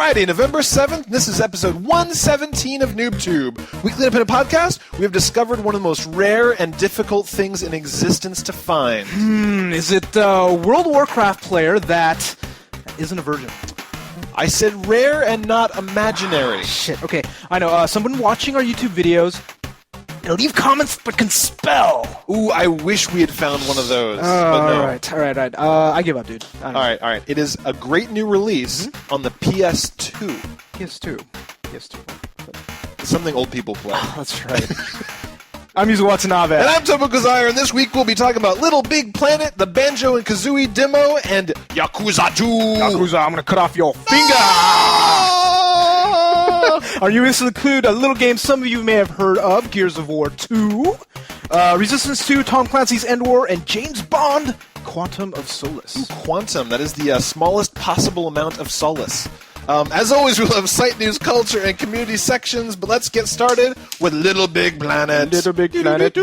Friday, November 7th. This is episode 117 of NooBTooB. Weekly independent podcast. We have discovered one of the most rare and difficult things in existence to find. Is it a World of Warcraft player that isn't a virgin? I said rare and not imaginary. Shit, okay. I know. Someone watching our YouTube videos can leave comments but can spell. Ooh, I wish we had found one of those. But no. All right. I give up, dude. All right. It is a great new release on the PS2. PS2. Something old people play. That's right. I'm Yuzo Watanabe. And I'm Tobin and Yuzo, and this week we'll be talking about Little Big Planet, the Banjo and Kazooie demo, and Yakuza 2. Yakuza, I'm going to cut off your finger. Our new instant include a little game some of you may have heard of, Gears of War 2, Resistance 2, Tom Clancy's EndWar, and James Bond, Quantum of Solace. Ooh, Quantum, that is the smallest possible amount of solace. As always, we'll have site news, culture, and community sections, but let's get started with Little Big Planet. Little Big Planet.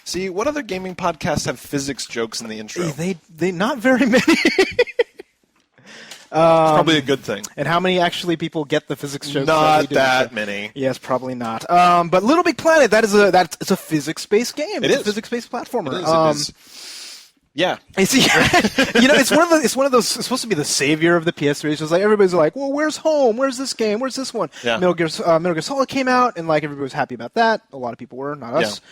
See, what other gaming podcasts have physics jokes in the intro? They not very many. Probably a good thing. And how many actually people get the physics jokes? Not that many. Yes, probably not. But Little Big Planet, it's a physics-based game. It's a physics-based platformer. It is. Yeah. It's one of those. It's supposed to be the savior of the PS3. It's just like everybody's like, well, where's home? Where's this game? Where's this one? Yeah. Metal Gear Solid came out, and like everybody was happy about that. A lot of people were, not us. Yeah.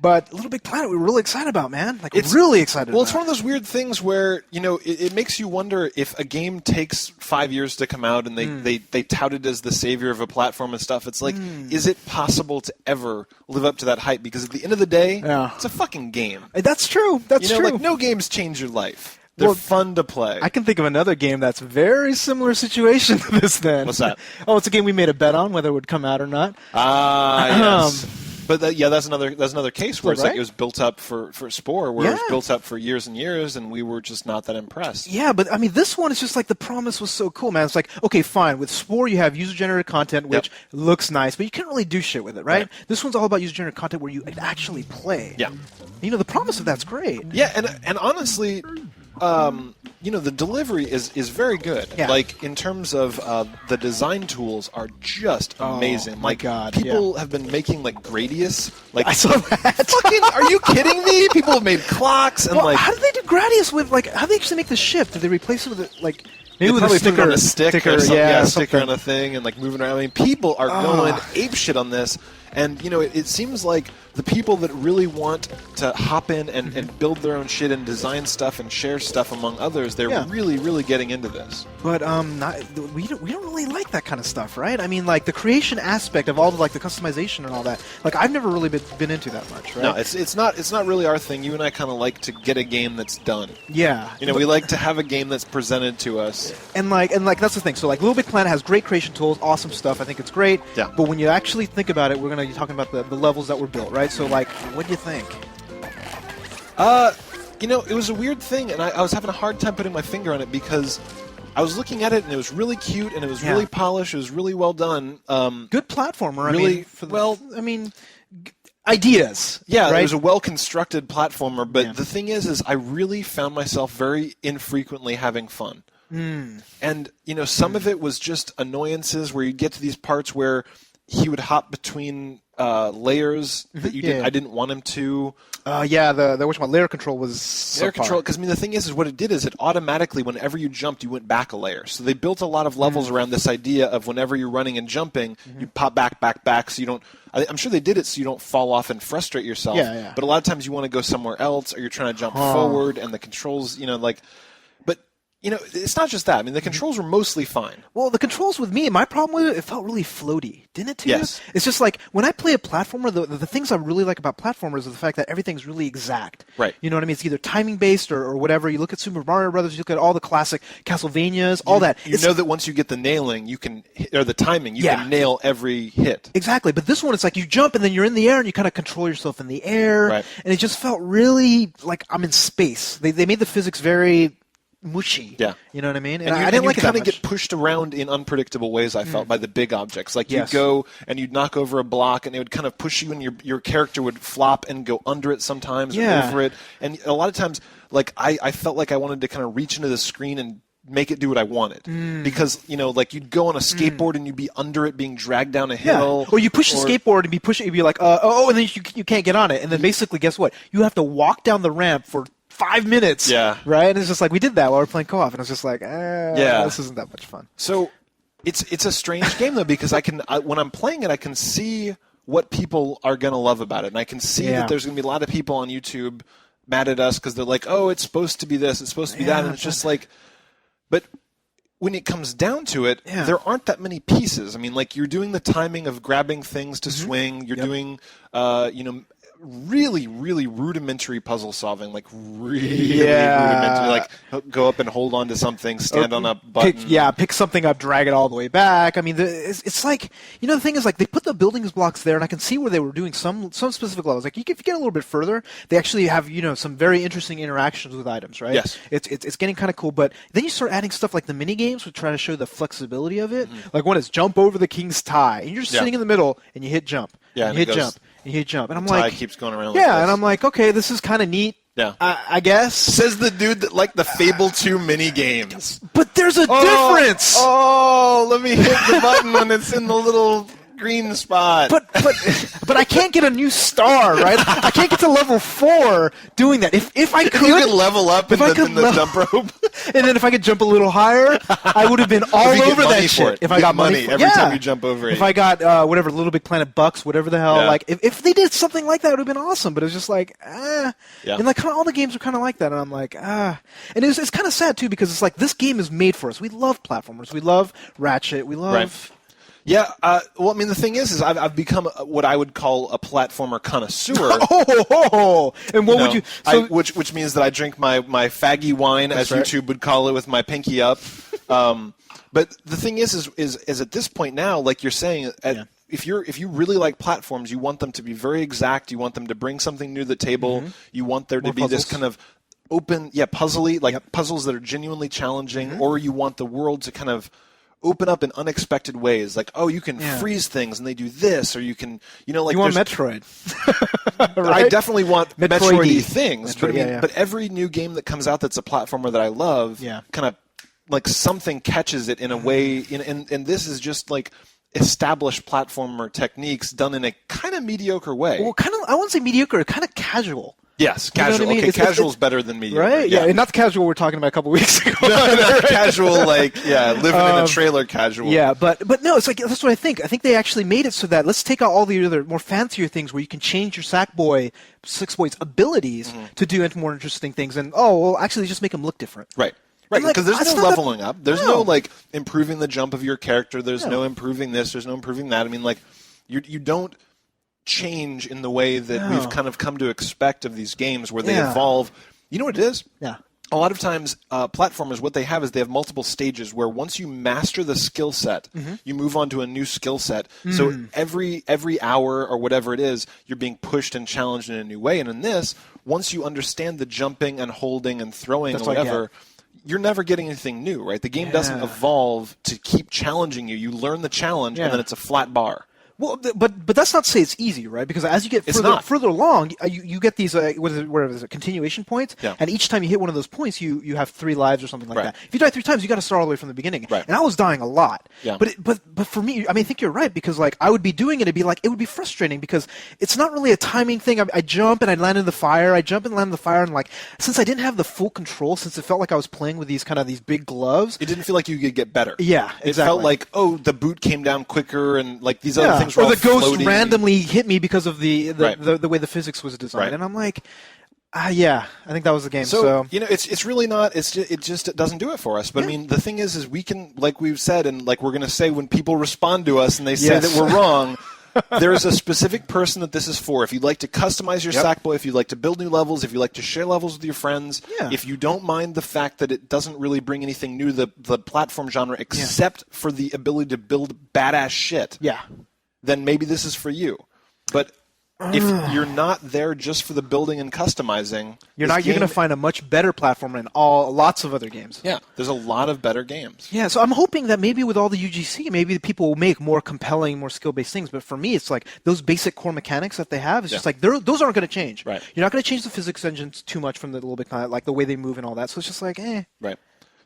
But Little Big Planet, we were really excited about, man. It's really excited. Well, it's one of those weird things where it makes you wonder if a game takes 5 years to come out and they tout it as the savior of a platform and stuff. It's like, is it possible to ever live up to that hype? Because at the end of the day, it's a fucking game. That's true. That's true. Like, no games change your life. They're fun to play. I can think of another game that's very similar situation to this. Then what's that? Oh, it's a game we made a bet on whether it would come out or not. Yes. But that's another case where it's right? like it was built up for Spore, where it was built up for years and years, and we were just not that impressed. Yeah, but I mean, this one is just like the promise was so cool, man. It's like, okay, fine. With Spore, you have user-generated content, which looks nice, but you can't really do shit with it, right? This one's all about user-generated content where you actually play. Yeah. The promise of that's great. Yeah, and honestly, the delivery is very good. Yeah. Like, in terms of the design tools are just amazing. Oh, my God. People have been making, like, Gradius. Like, I saw that. Fucking, are you kidding me? People have made clocks and, how did they do Gradius with, how did they actually make the ship? Did they replace it with, maybe with probably a sticker? Put it on a sticker or something, sticker on a thing and, like, moving around. I mean, people are going apeshit on this. And, it seems like the people that really want to hop in and build their own shit and design stuff and share stuff among others, they're really, really getting into this. But we don't really like that kind of stuff, right? I mean, like, the creation aspect of all the, the customization and all that, I've never really been into that much, right? No, it's not really our thing. You and I kind of like to get a game that's done. Yeah. We like to have a game that's presented to us. And that's the thing. So, Little Big Planet has great creation tools, awesome stuff. I think it's great. Yeah. But when you actually think about it, we're going to be talking about the levels that were built, right? So, what do you think? It was a weird thing, and I was having a hard time putting my finger on it because I was looking at it, and it was really cute, and it was really polished, it was really well done. Good platformer, ideas. Yeah, right? it was a well-constructed platformer, but the thing is I really found myself very infrequently having fun. And, some of it was just annoyances where you'd get to these parts where he would hop between layers that I didn't want him to. The layer control was layer control, because the thing is what it did is it automatically, whenever you jumped, you went back a layer. So they built a lot of levels around this idea of whenever you're running and jumping, you pop back, so you don't. I'm sure they did it so you don't fall off and frustrate yourself. Yeah. But a lot of times you want to go somewhere else, or you're trying to jump forward, and the controls, it's not just that. The controls were mostly fine. Well, the controls with me, my problem with it felt really floaty. Didn't it to you? It's just like, when I play a platformer, the things I really like about platformers is the fact that everything's really exact. Right. You know what I mean? It's either timing-based or whatever. You look at Super Mario Brothers, you look at all the classic Castlevanias, all that. You know that once you get the nailing, you can nail every hit. Exactly. But this one, it's like you jump and then you're in the air and you kind of control yourself in the air. Right. And it just felt really like I'm in space. They made the physics very mushy. Yeah. You know what I mean? And I didn't like it that much. You kind of get pushed around in unpredictable ways, I felt, by the big objects. Like, Yes. you'd go and you'd knock over a block, and it would kind of push you, and your character would flop and go under it sometimes or over it. And a lot of times, like, I felt like I wanted to kind of reach into the screen and make it do what I wanted. Because, like you'd go on a skateboard and you'd be under it being dragged down a hill. Or you push the skateboard and you'd be like, and then you can't get on it. And then basically, guess what? You have to walk down the ramp for 5 minutes. Yeah. Right? And it's just like, we did that while we were playing co-op. And it's just like, this isn't that much fun. So it's a strange game, though, because when I'm playing it, I can see what people are going to love about it. And I can see that there's going to be a lot of people on YouTube mad at us because they're like, oh, it's supposed to be this, it's supposed to be that. And it's just like, but when it comes down to it, there aren't that many pieces. I mean, like, you're doing the timing of grabbing things to swing. You're doing, really, really rudimentary puzzle solving, like really rudimentary. Like, go up and hold on to something, stand on a button. Pick something up, drag it all the way back. I mean, it's like, the thing is, like, they put the building blocks there, and I can see where they were doing some specific levels. Like, if you get a little bit further, they actually have, some very interesting interactions with items, right? Yes. It's getting kind of cool, but then you start adding stuff like the mini games, which try to show the flexibility of it. Like, one is jump over the king's tie, and you're just sitting in the middle, and you hit jump. Yeah, and you hit jump. And you hit jump. And I'm like, like, keeps going around. And I'm like, okay, this is kind of neat. Yeah. I guess. Says the dude that liked the Fable 2 mini games. But there's a difference. Oh, let me hit the button when it's in the little green spot. But I can't get a new star, right? I can't get to level 4 doing that. If I could, you could level up in the jump rope. And then if I could jump a little higher, I would have been all over that shit. If I got money every time you jump over it. If I got whatever, Little Big Planet bucks, whatever the hell, like if they did something like that, it would have been awesome. But it was just like, And like kind of all the games are kind of like that, and I'm like, And it's kind of sad too, because it's like this game is made for us. We love platformers. We love Ratchet. We love. Right. Yeah, well, I mean, the thing is I've become what I would call a platformer connoisseur. And what would you? So, which means that I drink my faggy wine, as YouTube would call it, with my pinky up. But the thing is at this point now, like you're saying, if you really like platforms, you want them to be very exact. You want them to bring something new to the table. You want there to be this kind of open, puzzly, like puzzles that are genuinely challenging, or you want the world to kind of open up in unexpected ways, like, oh, you can freeze things and they do this, or you can, like, you want Metroid. Right? I definitely want Metroid-y things, Metroid, but every new game that comes out that's a platformer that I love, kind of like something catches it in a way, and this is just like established platformer techniques done in a kind of mediocre way. Well, I wouldn't say mediocre, kind of casual. Yes, casual. You know what I mean? Okay, casual's better than mediocre. Right? Yeah, and not the casual we were talking about a couple weeks ago. No, casual, like, living in a trailer casual. Yeah, but no, it's like, that's what I think. I think they actually made it so that, let's take out all the other more fancier things where you can change your Sackboy's abilities to do more interesting things, and, actually just make them look different. Right. Right, because there's no leveling up. There's no, like, improving the jump of your character. There's no improving this. There's no improving that. I mean, like, you don't change in the way that we've kind of come to expect of these games where they evolve. You know what it is? Yeah. A lot of times, platformers, what they have is they have multiple stages where once you master the skill set, you move on to a new skill set. So every hour or whatever it is, you're being pushed and challenged in a new way. And in this, once you understand the jumping and holding and throwing and whatever, you're never getting anything new, right? The game doesn't evolve to keep challenging you. You learn the challenge, and then it's a flat bar. Well, but that's not to say it's easy, right? Because as you get further along, you get these whatever is it, continuation points, and each time you hit one of those points, you have 3 lives or something like that. If you die 3 times, you got to start all the way from the beginning. Right. And I was dying a lot. Yeah. But for me, I mean, I think you're right, because like I would be doing it, it would be frustrating because it's not really a timing thing. I jump and I land in the fire. I jump and land in the fire, and like since I didn't have the full control, since it felt like I was playing with these big gloves, it didn't feel like you could get better. Yeah, exactly. It felt like the boot came down quicker, and like these other things were all the ghost floating. Randomly hit me because of the way the physics was designed, and I'm like, I think that was the game. So it's really not. It just doesn't do it for us. But I mean, the thing is we can, like we've said, and like we're going to say when people respond to us and they say that we're wrong. There's a specific person that this is for. If you'd like to customize your Sackboy, if you'd like to build new levels, if you like to share levels with your friends, if you don't mind the fact that it doesn't really bring anything new to the platform genre except for the ability to build badass shit, then maybe this is for you. But if you're not there just for the building and customizing, you're going to find a much better platformer in lots of other games. Yeah, there's a lot of better games. Yeah, so I'm hoping that maybe with all the UGC, maybe the people will make more compelling, more skill-based things. But for me, it's like those basic core mechanics that they have. It's just like those aren't going to change. Right. You're not going to change the physics engines too much from the little bit, like the way they move and all that. So it's just like, Right.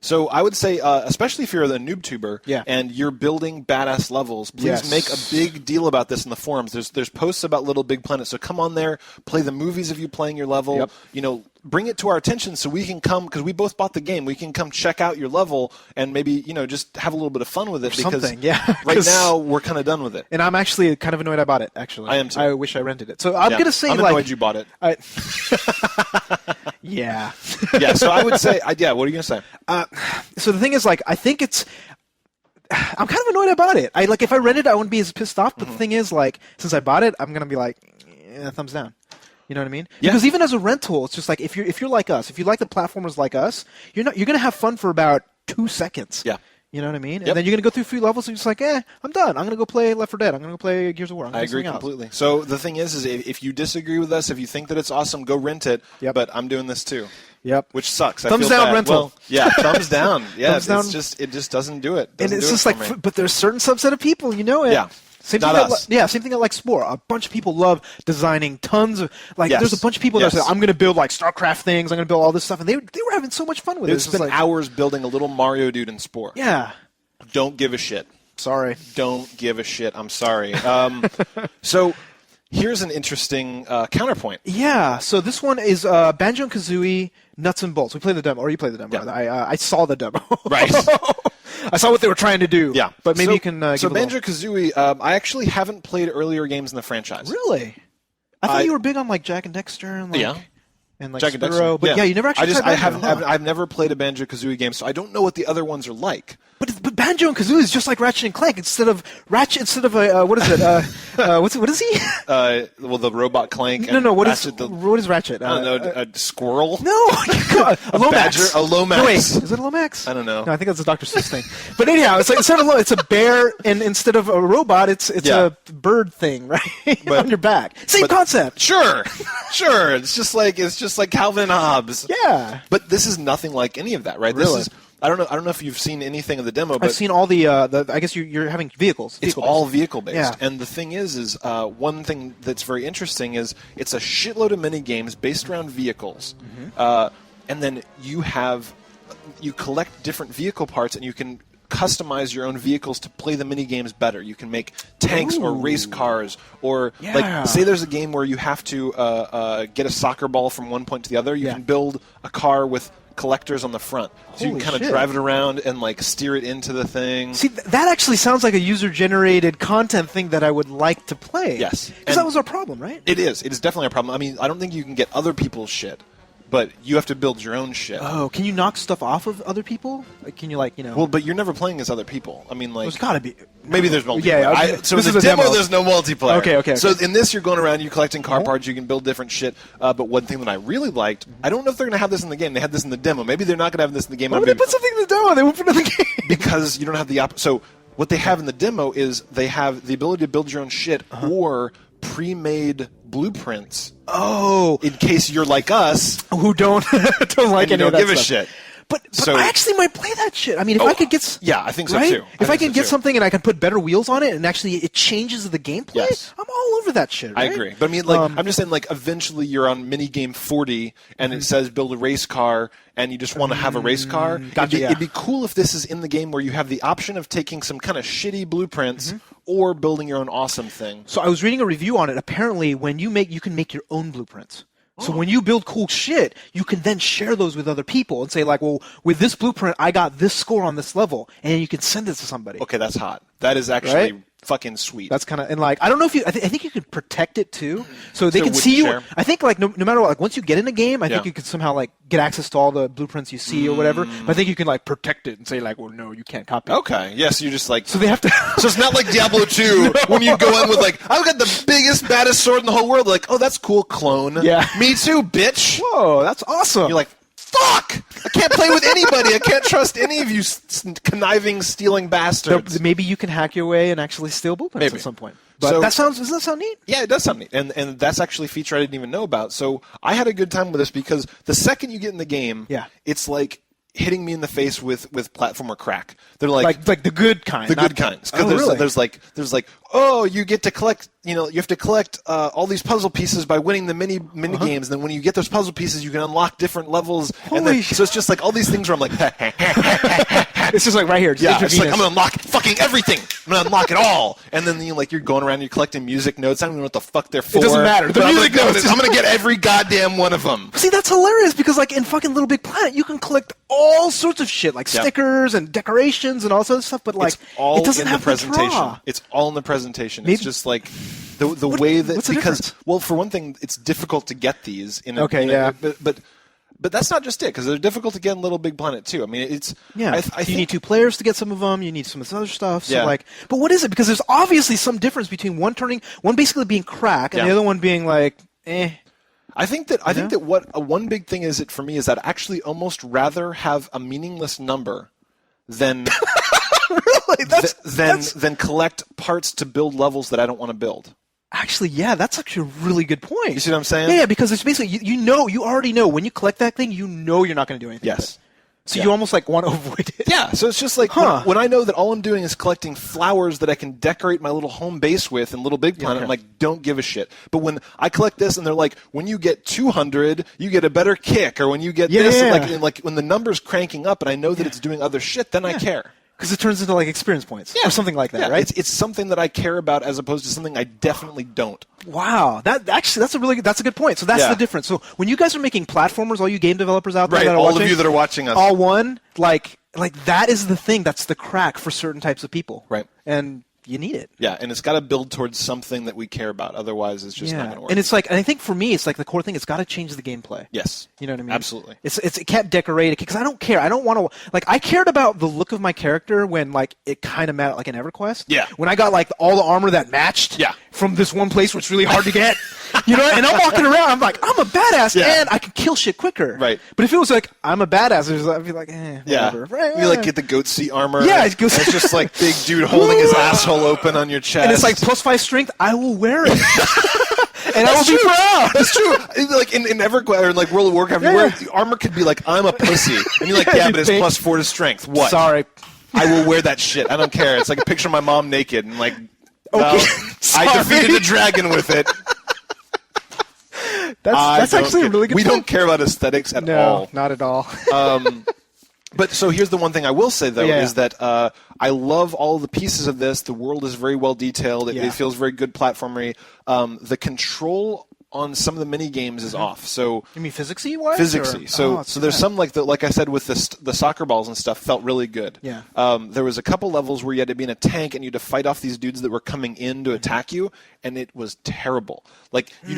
So I would say, especially if you're the NooBToober and you're building badass levels, please make a big deal about this in the forums. There's posts about Little Big Planet, so come on there, play the movies of you playing your level. You know, bring it to our attention so we can come, because we both bought the game, we can come check out your level and maybe, you know, just have a little bit of fun with it. Because right now we're kind of done with it. And I'm actually kind of annoyed I bought it, actually. I am too. I wish I rented it. So I'm going to say, I'm annoyed you bought it. Yeah. So I would say, what are you going to say? So the thing is, like, I think it's... I'm kind of annoyed I bought it. If I rented it, I wouldn't be as pissed off, but the thing is, like, since I bought it, I'm going to be like, thumbs down. You know what I mean? Yeah. Because even as a rental, it's just like, if you're like us, if you like the platformers like us, you're going to have fun for about 2 seconds. Yeah. You know what I mean? And then you're going to go through 3 levels and you're just like, I'm done. I'm going to go play Left 4 Dead. I'm going to go play Gears of War. I agree completely. So the thing is if you disagree with us, if you think that it's awesome, go rent it. But I'm doing this too. Which sucks. Thumbs I feel down bad. rental. Well, thumbs down. Yeah, thumbs down. It just doesn't do it. And it's just like, but there's a certain subset of people, you know it. Yeah. Same thing at like Spore. A bunch of people love designing tons of there's a bunch of people that say, I'm going to build like StarCraft things, I'm going to build all this stuff, and they were having so much fun with it. It's been hours building a little Mario dude in Spore. Yeah. Don't give a shit. Sorry. Don't give a shit. I'm sorry. So here's an interesting counterpoint. Yeah. So this one is Banjo Kazooie Nuts and Bolts. We played the demo, or you played the demo. Yeah. I saw the demo. Right. I saw what they were trying to do. Yeah. But maybe you can So Banjo Kazooie, I actually haven't played earlier games in the franchise. Really? I thought you were big on like Jak and Dexter and and like Jak and Spyro, Dexter. But you never actually tried Banjo, I've never played a Banjo Kazooie game, so I don't know what the other ones are like. But Banjo and Kazooie is just like Ratchet and Clank. Instead of what is it? What is he? Well, the robot Clank. No. What is Ratchet? I don't know. A squirrel? No, a Lomax. A Lomax. No, wait, is it a Lomax? I don't know. No, I think that's a Dr. Seuss thing. But anyhow, it's like it's a bear, and instead of a robot, it's a bird thing, right? On your back. Same concept. Sure. It's just like Calvin and Hobbes. Yeah. But this is nothing like any of that, right? Really? This is. I don't know if you've seen anything of the demo, but I've seen all the I guess you're having vehicles. It's all vehicle-based. Yeah. And the thing is one thing that's very interesting is it's a shitload of mini-games based around vehicles. And then you collect different vehicle parts, and you can customize your own vehicles to play the mini-games better. You can make tanks or race cars, or like say there's a game where you have to get a soccer ball from one point to the other. You can build a car with collectors on the front, so you can kind of drive it around and like steer it into the thing. See, that actually sounds like a user-generated content thing that I would like to play. Yes, because that was our problem, right? It is definitely a problem. I mean, I don't think you can get other people's shit, but you have to build your own shit. Oh, can you knock stuff off of other people? Like, can you Well, but you're never playing as other people. I mean, like there's got to be. Maybe there's multiplayer. Yeah. So in the demo, there's no multiplayer. Okay. So in this, you're going around, you're collecting car parts, you can build different shit. But one thing that I really liked, I don't know if they're going to have this in the game. They had this in the demo. Maybe they're not going to have this in the game. Why would they put something in the demo? They won't put it in the game. Because you don't have the So what they have in the demo is they have the ability to build your own shit or pre-made blueprints. Oh, in case you're like us, who don't like any of that don't give a stuff. shit. But I actually might play that shit. I mean, if I could get... Yeah, I think so, right? too. If I can get something and I can put better wheels on it and actually it changes the gameplay, I'm all over that shit, right? I agree. But I mean, like, I'm just saying, like, eventually you're on minigame 40 and it says build a race car and you just want to have a race car. It'd be cool if this is in the game where you have the option of taking some kind of shitty blueprints or building your own awesome thing. So I was reading a review on it. Apparently, when you can make your own blueprints. So when you build cool shit, you can then share those with other people and say, like, well, with this blueprint, I got this score on this level, and you can send it to somebody. Okay, that's hot. That is actually fucking sweet. That's kind of, and like, I don't know if I think you can protect it too, so they can see you. Share. I think like no matter what, like once you get in a game, I think you can somehow like get access to all the blueprints you see or whatever. But I think you can like protect it and say like, well, no, you can't copy. Okay, yes, you just like. So they have to. So it's not like Diablo 2 when you go in with like, I've got the biggest, baddest sword in the whole world. Like, oh, that's cool, clone. Yeah. Me too, bitch. Whoa, that's awesome. You're like, fuck! I can't play with anybody. I can't trust any of you conniving, stealing bastards. So maybe you can hack your way and actually steal blueprints at some point. But doesn't that sound neat? Yeah, it does sound neat. And that's actually a feature I didn't even know about. So I had a good time with this because the second you get in the game, it's like hitting me in the face with platformer crack. They're like the good kind. The good kinds. Because there's like, oh, you get to collect, you have to collect all these puzzle pieces by winning the mini games. And then when you get those puzzle pieces, you can unlock different levels. So it's just like all these things where I'm like, it's just like right here. Yeah, it's like I'm gonna unlock fucking everything. I'm gonna unlock it all. And then you're going around, you're collecting music notes. I don't even know what the fuck they're for. It doesn't matter. The music notes. I'm gonna get every goddamn one of them. See, that's hilarious because like in fucking Little Big Planet, you can collect all sorts of shit like stickers and decorations and all sorts of stuff. But like, it doesn't have the presentation. It's all in the presentation. It's just like the way that what's the difference? Well, for one thing, it's difficult to get these. But that's not just it, because they're difficult to get in Little Big Planet too. I mean, it's I think you need 2 players to get some of them. You need some of this other stuff. So but what is it? Because there's obviously some difference between one basically being crack and the other one being like, eh. I think that what one big thing is for me is that I actually almost rather have a meaningless number than really than collect parts to build levels that I don't want to build. Actually, yeah, that's actually a really good point. You see what I'm saying? Yeah, because it's basically you already know when you collect that thing, you're not going to do anything. Yes. So you almost like want to avoid it. Yeah, so it's just like when I know that all I'm doing is collecting flowers that I can decorate my little home base with in Little Big Planet, I'm like, don't give a shit. But when I collect this and they're like, when you get 200, you get a better kick, or when you get this, like when the number's cranking up and I know that it's doing other shit, then I care. Because it turns into like experience points or something like that, right? It's something that I care about as opposed to something I definitely don't. Wow, that's a good point. So that's the difference. So when you guys are making platformers, all you game developers out there that are all watching, of you that are watching us, all one, like that is the thing that's the crack for certain types of people, right? And you need it. Yeah, and it's got to build towards something that we care about. Otherwise, it's just not going to work. And it's like, and I think for me, it's like the core thing. It's got to change the gameplay. Yes, you know what I mean. Absolutely. It can't decorate it because I don't care. I don't want to like. I cared about the look of my character when like it kind of mattered, like in EverQuest. Yeah. When I got like all the armor that matched. Yeah. From this one place where it's really hard to get. You know, and I'm walking around. I'm like, I'm a badass, and I can kill shit quicker. Right. But if it was like I'm a badass, I'd be like, whatever. Right. You like get the goat seat armor. Yeah. It's just like big dude holding his asshole open on your chest. And it's like +5 strength. I will wear it. And I will be proud. That's true. Like in EverQuest or like World of Warcraft, the armor could be like, I'm a pussy. And you're like, but it's +4 to strength. What? Sorry. I will wear that shit. I don't care. It's like a picture of my mom naked and like, I defeated a dragon with it. That's actually a really good point. We don't care about aesthetics at all. No, not at all. But so here's the one thing I will say, though, is that I love all the pieces of this. The world is very well detailed. It feels very good platformery. The control on some of the mini games is off. So you mean physicsy wise? Physicsy. So there's some like I said with the soccer balls and stuff felt really good. Yeah. There was a couple levels where you had to be in a tank and you had to fight off these dudes that were coming in to attack you, and it was terrible. Like you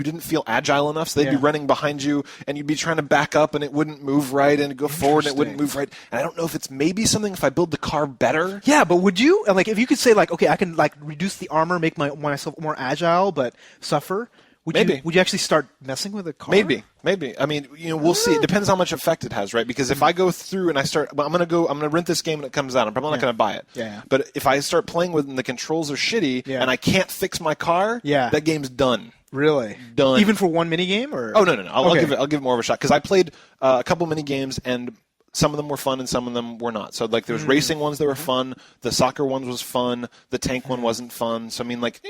didn't feel agile enough, so they'd be running behind you, and you'd be trying to back up, and it wouldn't move right, and go forward, and it wouldn't move right. And I don't know if it's maybe something if I build the car better. Yeah, but would you, like, if you could say, like, okay, I can, like, reduce the armor, make myself more agile, but suffer, would you actually start messing with the car? Maybe. I mean, we'll see. It depends how much effect it has, right? Because if I go through and I start, I'm gonna rent this game when it comes out. I'm probably not gonna buy it. Yeah. But if I start playing with it and the controls are shitty and I can't fix my car, that game's done. Really? Done. Even for one mini game, or? Oh no! I'll give it more of a shot because I played a couple mini games and some of them were fun and some of them were not. So like there was racing ones that were fun, the soccer ones was fun, the tank one wasn't fun. So I mean like,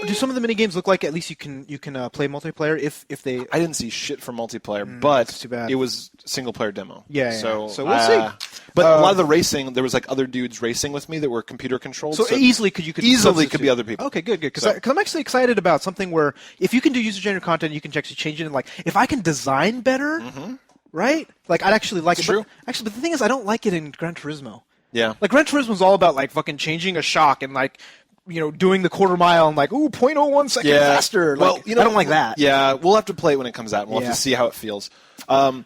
do some of the mini games look like at least you can play multiplayer if they? I didn't see shit for multiplayer, but that's too bad. It was single player demo. Yeah. So we'll see. But a lot of the racing, there was like other dudes racing with me that were computer controlled. So easily could be other people. Okay, good. Because I'm actually excited about something where if you can do user generated content, you can actually change it. And like if I can design better. Right? Like, I'd actually like it. True. But the thing is, I don't like it in Gran Turismo. Yeah. Like, Gran Turismo's all about, like, fucking changing a shock and, like, doing the quarter mile and, like, 0.01 seconds faster. Well, like, I don't like that. Yeah, we'll have to play it when it comes out, and we'll have to see how it feels. The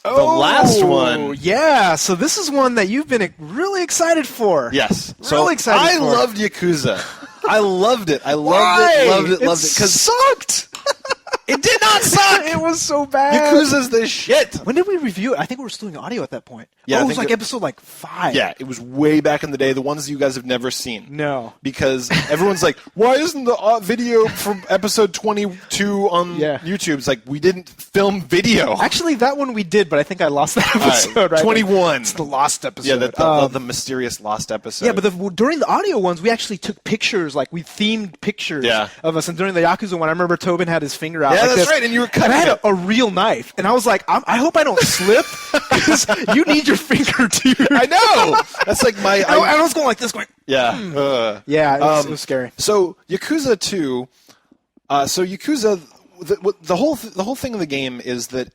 last one. Yeah, so this is one that you've been really excited for. Yes. Really excited for. I loved Yakuza. I loved it. I loved it. It sucked! It did not suck! It was so bad. Yakuza's the shit! When did we review it? I think we were still doing audio at that point. Yeah, it was like episode 5. Yeah, it was way back in the day, the ones you guys have never seen. No. Because everyone's like, why isn't the video from episode 22 on YouTube? It's like, we didn't film video. Actually, that one we did, but I think I lost that episode, right? 21. It's the lost episode. Yeah, the mysterious lost episode. Yeah, but during the audio ones, we actually took pictures, like we themed pictures of us. And during the Yakuza one, I remember Tobin had his finger out. Yeah, like that's this, right, and you were cutting and I had a real knife, and I was like, I hope I don't slip, because you need your finger, dude. I know! That's like my... I was going like this, going... Yeah. Yeah, it was scary. So, Yakuza 2... Yakuza... The whole thing of the game is that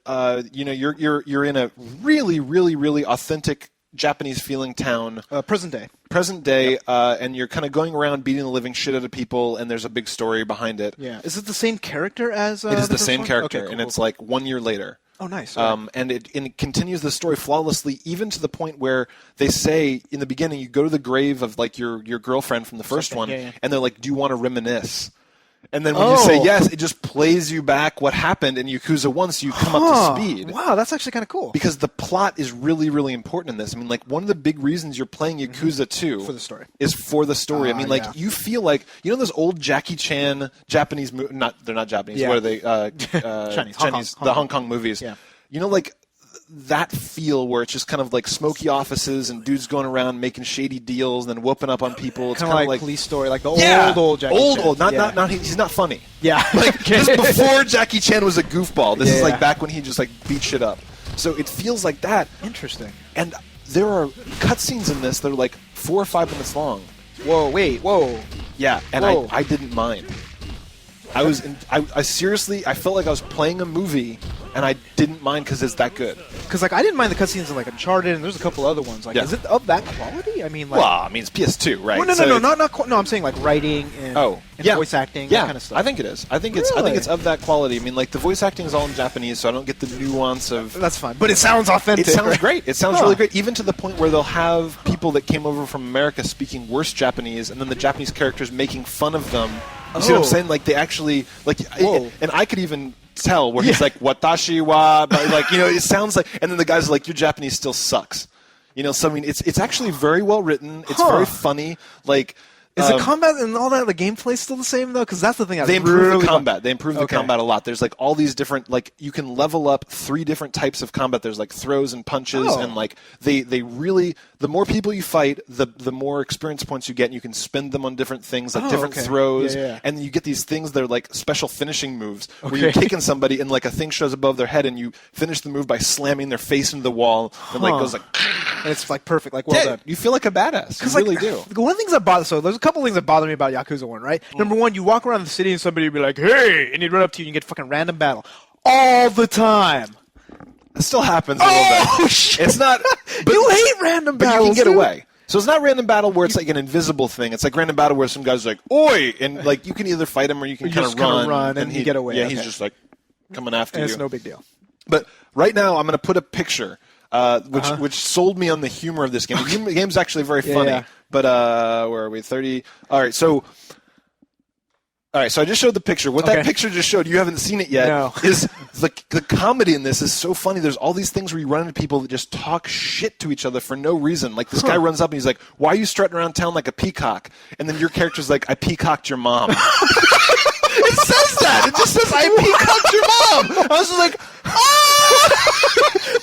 you're in a really, really, really authentic Japanese-feeling town. Present day, and you're kind of going around beating the living shit out of people, and there's a big story behind it. Yeah. Is it the same character as It is the same one? character, Okay, cool, and it's like 1 year later. Oh, nice. And it continues the story flawlessly, even to the point where they say in the beginning, you go to the grave of like your girlfriend from the first one, and they're like, "Do you want to reminisce?" And then when you say yes, it just plays you back what happened in Yakuza 1, so you come up to speed. Wow, that's actually kind of cool. Because the plot is really, really important in this. I mean, like, one of the big reasons you're playing Yakuza 2 for the story. Is for the story. I mean, like, you feel like, you know those old Jackie Chan Japanese movies? They're not Japanese. Yeah. What are they? Chinese. The Hong Kong movies. Yeah. You know, like, that feel where it's just kind of like smoky offices and dudes going around making shady deals and then whooping up on people. It's kind of like Police Story, like the old Jackie Chan. Not he's not funny. Yeah. Like, just before Jackie Chan was a goofball. This is like back when he just like beat shit up. So it feels like that. Interesting. And there are cutscenes in this that are like 4 or 5 minutes long. Whoa. Yeah, and I didn't mind. I seriously, I felt like I was playing a movie, and I didn't mind because it's that good. Because like I didn't mind the cutscenes in like Uncharted, and there's a couple other ones. Like, is it of that quality? I mean, like, well, I mean, it's PS2, right? Well, no. I'm saying like writing and voice acting, that kind of stuff. I think it is. I think it's of that quality. I mean, like the voice acting is all in Japanese, so I don't get the nuance of. That's fine, but it sounds authentic. It sounds great. It sounds really great, even to the point where they'll have people that came over from America speaking worse Japanese, and then the Japanese characters making fun of them. You see what I'm saying? Like they actually and I could even tell where he's like watashi wa, but like it sounds like, and then the guy's like, your Japanese still sucks. So I mean, it's actually very well written. It's very funny. Like. Is the combat and all that, the gameplay still the same, though? Because that's the thing. They improve the combat. They improve the combat a lot. There's, like, all these different, like, you can level up 3 different types of combat. There's, like, throws and punches, and, like, they really, the more people you fight, the more experience points you get, and you can spend them on different things, like different throws, and you get these things that are, like, special finishing moves, where you're kicking somebody, and, like, a thing shows above their head, and you finish the move by slamming their face into the wall, and, like, goes, like... And it's, like, perfect, like, well done. You feel like a badass. You really do. One of the things that bothers, there's a couple things that bother me about Yakuza 1, right? Number one, you walk around the city and somebody would be like, hey, and he'd run up to you and you get fucking random battle. All the time. It still happens a little bit. Oh, shit. It's not... But, you hate random battles, but you can get away. So it's not random battle where it's like an invisible thing. It's like random battle where some guy's like, oi! And like you can either fight him or you can kind of run. And you get away. Yeah, he's just like coming after you. It's no big deal. But right now I'm going to put a picture... which sold me on the humor of this game. The game's actually very funny. But where are we? 30. All right, so I just showed the picture. What that picture just showed, you haven't seen it yet, is the comedy in this is so funny. There's all these things where you run into people that just talk shit to each other for no reason. Like this guy runs up and he's like, "Why are you strutting around town like a peacock?" And then your character's like, "I peacocked your mom." It says that. It just says, "I peacocked your mom." I was just like,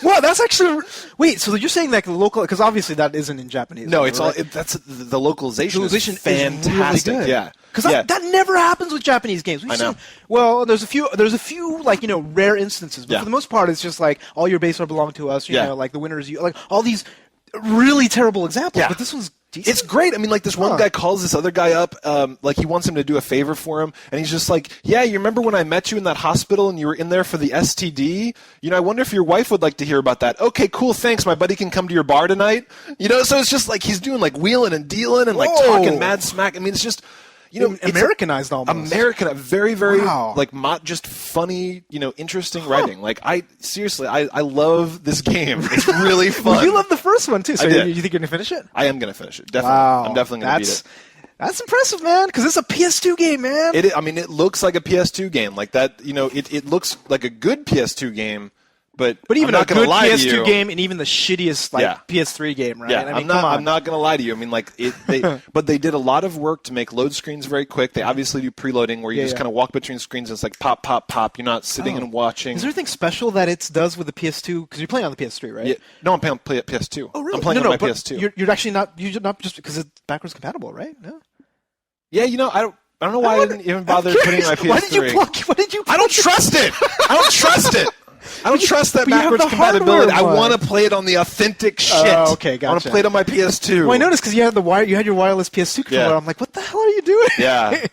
Wow, that's actually... Wait, so you're saying that the local... Because obviously that isn't in Japanese. No, it's all... That's the localization is fantastic. Really good. Yeah. Because that never happens with Japanese games. I know. Well, there's a few like, rare instances. But for the most part, it's just like, all your base are belong to us. You know, like the winners... Like, all these really terrible examples. But this one's... decent. It's great. I mean, like, this one guy calls this other guy up, like, he wants him to do a favor for him, and he's just like, yeah, you remember when I met you in that hospital and you were in there for the STD? I wonder if your wife would like to hear about that. Okay, cool, thanks. My buddy can come to your bar tonight. So it's just like he's doing, like, wheeling and dealing and, like, talking mad smack. I mean, it's just... Americanized almost. Very, very, like, not just funny, interesting writing. Like, I love this game. It's really fun. Well, you love the first one, too. So you think you're going to finish it? I am going to finish it. Definitely. Wow. I'm definitely going to beat it. That's impressive, man, because it's a PS2 game, man. It looks like a PS2 game. Like that, it looks like a good PS2 game. But even a good PS2 game and even the shittiest PS3 game, right? Yeah, come on. I'm not going to lie to you. I mean, but they did a lot of work to make load screens very quick. They obviously do preloading where you just kind of walk between screens and it's like pop, pop, pop. You're not sitting and watching. Is there anything special that it does with the PS2? Because you're playing on the PS3, right? Yeah. No, I'm playing PS2. Oh, really? I'm playing on my PS2. You're actually not just because it's backwards compatible, right? No. Yeah, I don't know why I didn't even bother putting my PS3. Why did you? I don't trust it. I don't trust it. I don't trust that backwards compatibility. I want to play it on the authentic shit. Oh, okay, gotcha. I want to play it on my PS2. Well, I noticed because you had your wireless PS2 controller. I'm like, what the hell are you doing? Yeah.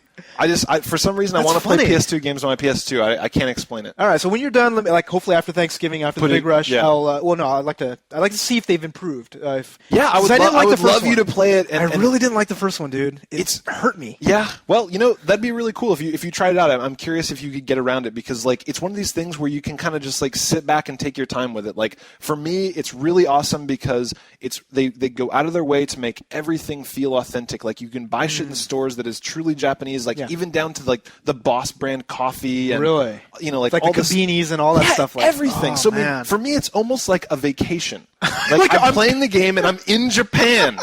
For some reason, I want to play PS2 games on my PS2. I can't explain it. All right, so when you're done, hopefully after Thanksgiving, after the big rush, I'd like to see if they've improved. I would love you to play it. I really didn't like the first one, dude. It's hurt me. Yeah, well, that'd be really cool if you tried it out. I'm curious if you could get around it because it's one of these things where you can kind of just sit back and take your time with it. Like for me, it's really awesome because they go out of their way to make everything feel authentic. Like you can buy shit in stores that is truly Japanese. Even down to the Boss brand coffee and really, like all the beanies and all that stuff. Everything. So for me, it's almost like a vacation. I'm playing the game and I'm in Japan.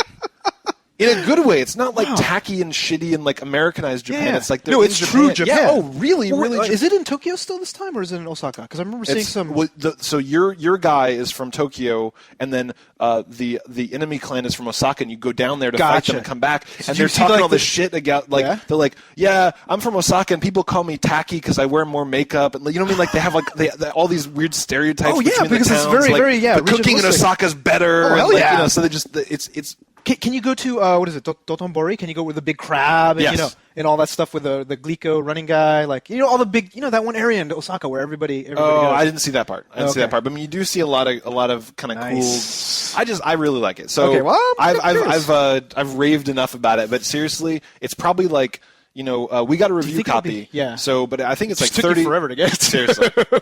In a good way. It's not tacky and shitty and Americanized Japan. Yeah. It's like it's true Japan. Yeah. Oh, really, really. Is it in Tokyo still this time, or is it in Osaka? Because I remember seeing some. So your guy is from Tokyo, and then the enemy clan is from Osaka, and you go down there to fight them and come back, and they're talking all this shit about they're like, yeah, I'm from Osaka, and people call me tacky because I wear more makeup, and you know what I mean? Like they have they all these weird stereotypes. Oh yeah, because the towns. It's very the cooking in Osaka's better. Oh, hell yeah. So they just it's. Can you go to what is it, Dotonbori? Can you go with the big crab and and all that stuff with the Glico running guy, all the big that one area in Osaka where everybody goes. I didn't see that part. But I mean, you do see a lot of kind of cool. I really like it. So I've raved enough about it, but seriously, it's probably we got a review copy. So, but I think it's 30 forever to get.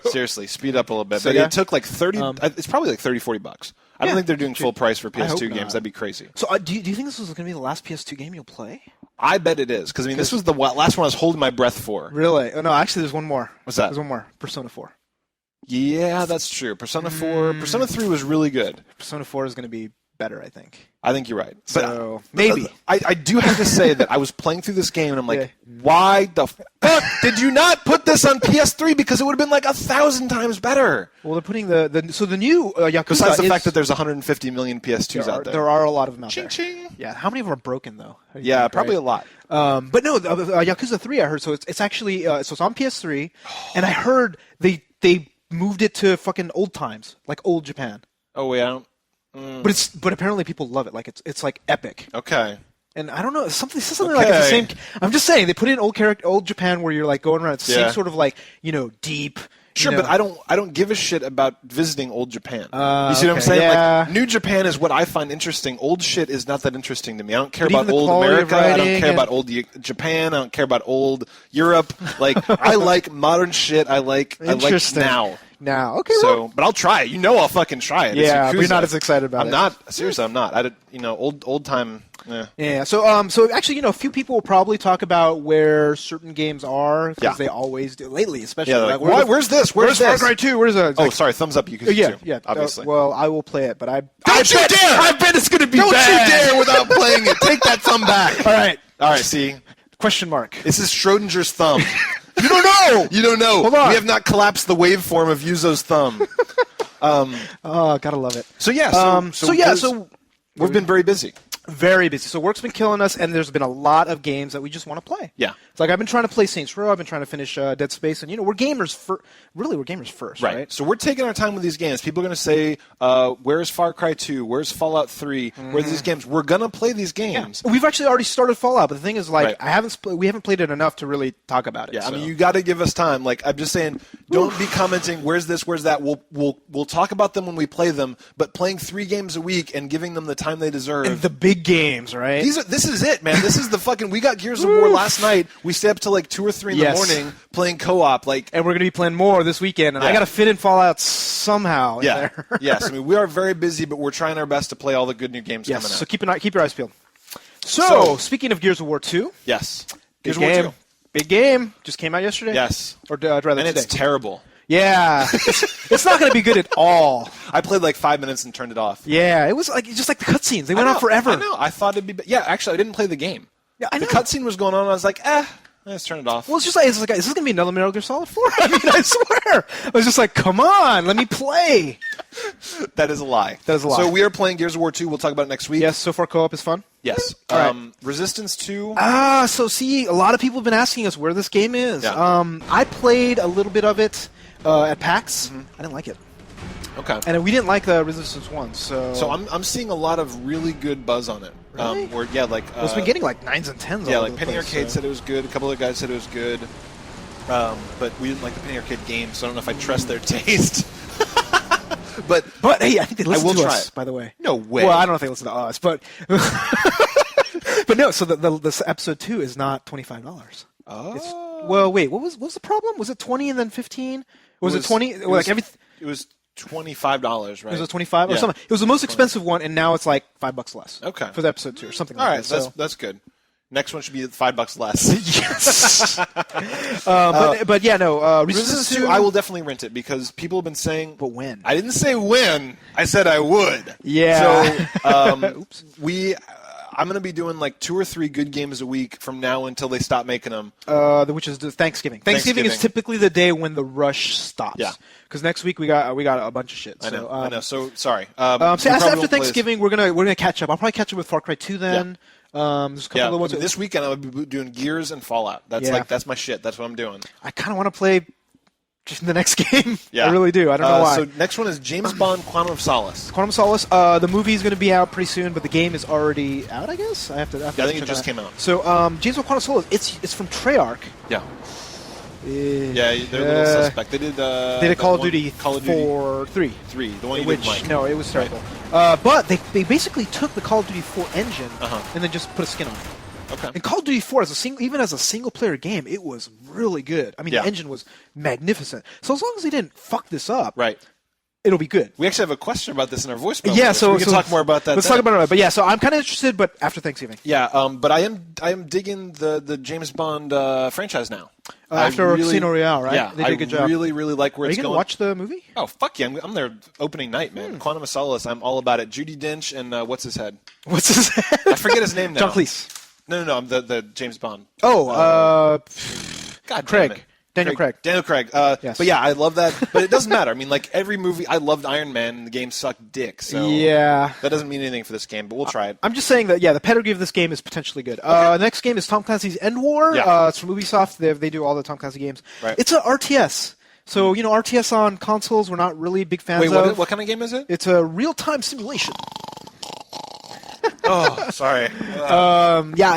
Seriously, speed up a little bit. But it took 30. It's probably $30-$40. I don't think they're doing full price for PS2 games. That'd be crazy. So, do you think this was going to be the last PS2 game you'll play? I bet it is because this was the last one I was holding my breath for. Really? Oh, no, actually, there's one more. What's that? There's one more. Persona 4. Yeah, that's true. Persona 4. Persona 3 was really good. Persona 4 is going to be better, I think. I think you're right. So maybe. I do have to say that I was playing through this game and I'm like, why the fuck did you not put this on PS3? Because it would have been 1,000 times better. Well, they're putting the new Yakuza. Besides the fact that there's 150 million PS2s out there. There are a lot of them out there. Ching. Yeah. How many of them are broken though? Yeah, probably a lot. But no, Yakuza 3 I heard. So it's actually so it's on PS3, and I heard they moved it to fucking old times, like old Japan. Oh wait, I don't. But apparently people love it. It's epic. Okay. And I don't know, something it's the same. I'm just saying they put it in old Japan where you're going around. It's the same sort of deep. Sure, but I don't give a shit about visiting old Japan. You see what I'm saying? Yeah. New Japan is what I find interesting. Old shit is not that interesting to me. I don't care about old America. I don't care about old Japan. I don't care about old Europe. I like modern shit. I like now. Now, okay. But I'll try it. I'll fucking try it. Yeah, but you're not as excited about it. I'm not. Seriously, I'm not. Old time. Yeah. So actually, a few people will probably talk about where certain games are because they always do lately, especially. Yeah, where's this? Where's Far Cry 2? Where's that? Oh, sorry. Thumbs up. You can see yeah. Obviously. Well, I will play it, but I don't you dare! I bet it's going to be bad. Don't you dare without playing it. Take that thumb back. All right. See. Question mark. This is Schrodinger's thumb. You don't know. You don't know. Hold on. We have not collapsed the waveform of Yuzo's thumb. Gotta love it. So we've been very busy. Very busy. So work's been killing us, and there's been a lot of games that we just want to play. Yeah. It's I've been trying to play Saints Row. I've been trying to finish Dead Space, and we're gamers we're gamers first, right? So we're taking our time with these games. People are going to say, "Where's Far Cry 2? Where's Fallout 3? Where's these games?" We're going to play these games. Yeah. We've actually already started Fallout, but the thing is, we haven't played it enough to really talk about it. Yeah, so. I mean, you got to give us time. I'm just saying, don't be commenting. Where's this? Where's that? We'll talk about them when we play them. But playing 3 games a week and giving them the time they deserve. And the big games, right? This is it, man. This is the fucking. We got Gears of War last night. We stayed up till 2 or 3 in the morning playing co-op. And we're going to be playing more this weekend. And I got to fit in Fallout somehow. In there. Yes. I mean, we are very busy, but we're trying our best to play all the good new games coming out. So keep your eyes peeled. So, speaking of Gears of War 2. Yes. Gears of War 2. Big game. Just came out yesterday. Yes. Or rather and today. It's terrible. Yeah. It's not going to be good at all. I played like 5 minutes and turned it off. Yeah, it was just like the cutscenes. They went on forever. I know. I thought it'd be... Yeah, actually, I didn't play the game. Yeah, I know. The cutscene was going on, and I was like, let's turn it off. Well, it's just like, is this going to be another Metal Gear Solid 4? I mean, I swear. I was just like, come on, let me play. That is a lie. So we are playing Gears of War 2. We'll talk about it next week. Yes, so far co-op is fun. Yes. All right. Resistance 2. So see, a lot of people have been asking us where this game is. Yeah. I played a little bit of it at PAX. Mm-hmm. I didn't like it. Okay. And we didn't like the Resistance 1, so... So I'm seeing a lot of really good buzz on it. Really? It's been getting like 9s and 10s. Yeah, all like over the Penny place, Arcade said it was good. A couple of guys said it was good. But we didn't like the Penny Arcade game, so I don't know if I trust their taste. But hey, I think they listen to us, by the way. No way. Well, I don't know if they listen to us, but... but no, so this episode 2 is not $25. Oh. Well, wait, what was the problem? Was it 20 and then 15? Was it 20? It was $25, right? Was it 25 or something? It was the most expensive one, and now it's like $5 less. Okay. For the episode 2 or something All like that. All right, that's good. Next one should be $5 less. Yes. But yeah, no. Resistance 2, I will definitely rent it because people have been saying. But when? I didn't say when. I said I would. Yeah. So oops. I'm going to be doing like 2 or 3 good games a week from now until they stop making them. Which is Thanksgiving. Thanksgiving is typically the day when the rush stops. Yeah. Because next week we got a bunch of shit. So, I know. So sorry. After Thanksgiving, we're gonna catch up. I'll probably catch up with Far Cry 2 then. Yeah. There's a couple of ones. This weekend I'll be doing Gears and Fallout. That's my shit. That's what I'm doing. I kind of want to play just the next game. Yeah. I really do. I don't know why. So next one is James Bond: Quantum of Solace. Quantum of Solace. The movie is going to be out pretty soon, but the game is already out. I guess I have to. I think it just came out. So James Bond: Quantum of Solace. It's from Treyarch. Yeah. Yeah, they're a little suspect. They did a Call of Duty 4 3. The one you didn't like. No, it was terrible. Right. But they basically took the Call of Duty 4 engine and then just put a skin on it. Okay. And Call of Duty 4, even as a single-player game, it was really good. I mean, the engine was magnificent. So as long as they didn't fuck this up, right, it'll be good. We actually have a question about this in our voicemail. Yeah, so we can talk more about that. Let's talk about it. But yeah, so I'm kind of interested, but after Thanksgiving. Yeah, but I am digging the James Bond franchise now. After Casino Royale, right? Yeah, they did a good job. I really like where it's going. Are you going to watch the movie? Oh, fuck yeah. I'm there opening night, man. Quantum of Solace, I'm all about it. Judi Dench and what's his head? What's his head? I forget his name now. John Cleese. No, I'm the James Bond. God Craig. Daniel Craig. Yes. But yeah, I love that. But it doesn't matter. I mean, like every movie, I loved Iron Man, and the game sucked dick. So yeah, that doesn't mean anything for this game. But we'll try it. I'm just saying that the pedigree of this game is potentially good. The next game is Tom Clancy's EndWar. Yeah. It's from Ubisoft. They do all the Tom Clancy games. Right. It's a RTS. So RTS on consoles, we're not really big fans of. Wait, what kind of game is it? It's a real-time simulation. Oh, sorry.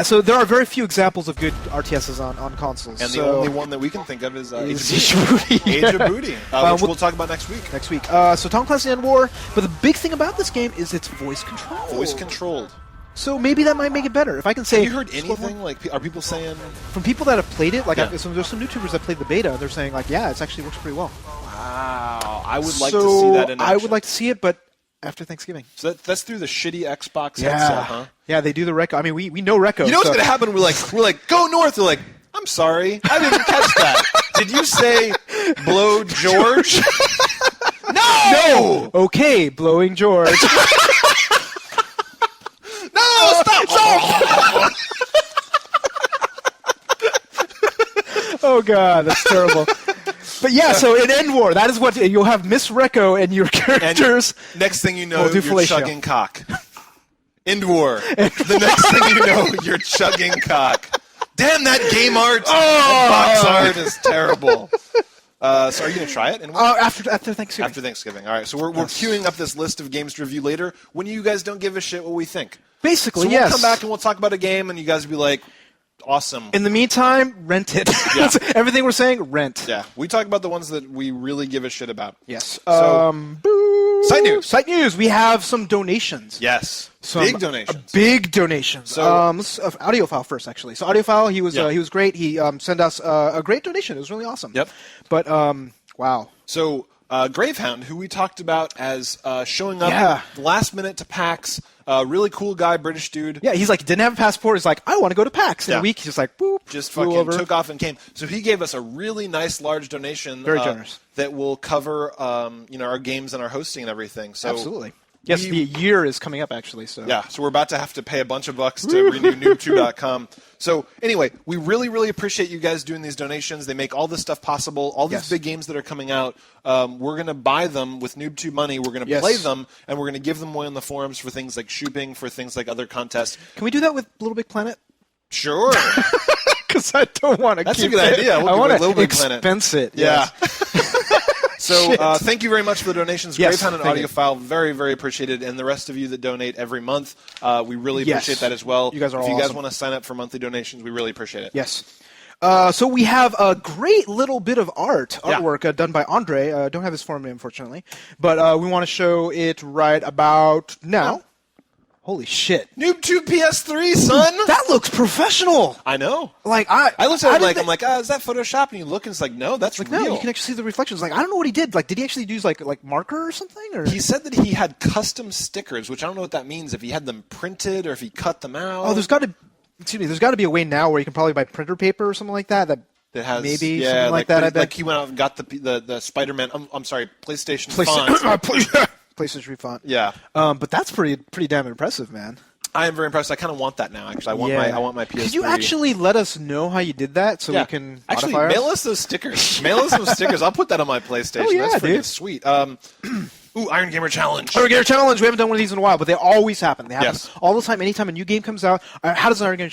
So there are very few examples of good RTSs on consoles. And the only one that we can think of is Age of Booty. Age of Booty, which we'll talk about next week. So Tom Clancy EndWar, but the big thing about this game is it's voice controlled. Voice controlled. So maybe that might make it better. If I can say, have you heard anything? Like, are people saying from people that have played it? Like, there's some YouTubers that played the beta. They're saying like, yeah, it actually works pretty well. Wow, I would like to see that in action. I would like to see it, but after Thanksgiving. So that's through the shitty Xbox headset, huh? Yeah, they do the Reco. I mean, we know Reco. You know what's going to happen? We're like, go north. They're like, I'm sorry, I didn't catch that. Did you say blow George? No. Okay, blowing George. No, stop. Oh God, that's terrible. But yeah, so in EndWar, that is what you'll have Miss Reco and your characters. And next thing you know, you're fellatio. chugging cock. EndWar. The next thing you know, you're chugging cock. Damn, that game art, that box art is terrible. So are you going to try it? After Thanksgiving. After Thanksgiving. All right, so we're queuing up this list of games to review later when you guys don't give a shit what we think. Basically, so we'll come back and we'll talk about a game, and you guys will be like, awesome. In the meantime, rent it. Yeah. Everything we're saying, rent. Yeah, we talk about the ones that we really give a shit about. Yes. So, Site news. Site news. We have some donations. Yes. Big donations. Big donations. So, let's Audiophile first, actually. So Audiophile, he was great. He sent us a great donation. It was really awesome. Yep. But wow. So Gravehound, who we talked about as showing up last minute to PAX, Really cool guy, British dude. Yeah, he's like, didn't have a passport. He's like, I want to go to PAX. In a week, he's just like, boop. Just fucking took off and came. So he gave us a really nice, large donation. Very generous. That will cover, our games and our hosting and everything. So absolutely. Yes, the year is coming up, actually. So yeah, so we're about to have to pay a bunch of bucks to renew NooBTooB.com. So anyway, we really, really appreciate you guys doing these donations. They make all this stuff possible. All these big games that are coming out, we're going to buy them with NooBTooB money. We're going to play them, and we're going to give them away on the forums for things like shopping, for things like other contests. Can we do that with Little Big Planet? Sure. Because I don't want to. That's a good idea. I want to expense it. Yeah. Yes. So thank you very much for the donations. Yes, Grave and Audiophile, very, very appreciated. And the rest of you that donate every month, we really appreciate that as well. You guys are If you awesome. guys want to sign up for monthly donations, we really appreciate it. Yes. So we have a great little bit of artwork done by Andre. Don't have his form name, unfortunately. But we want to show it right about now. Holy shit. NooBTooB PS3, son! That looks professional! I know. Like I looked at it I'm like, is that Photoshop? And you look and it's like, no, that's real. No, you can actually see the reflections. Like, I don't know what he did. Like, did he actually use like marker or something? Or he said that he had custom stickers, which I don't know what that means. If he had them printed or if he cut them out. Oh, there's got to be a way now where you can probably buy printer paper or something like that. That has something like that. I bet. Like he went out and got the Spider-Man. I'm sorry, PlayStation font. PlayStation font. Yeah. But that's pretty damn impressive, man. I am very impressed. I kind of want that now. Actually, I want my PS3. Could you actually let us know how you did that so we can actually modify mail us those stickers? Mail us those stickers. I'll put that on my PlayStation. Oh, yeah, that's freaking dude. Sweet. Ooh, Iron Gamer Challenge. Iron Gamer Challenge. We haven't done one of these in a while, but they always happen. They happen all the time. Anytime a new game comes out, how does an Iron Gamer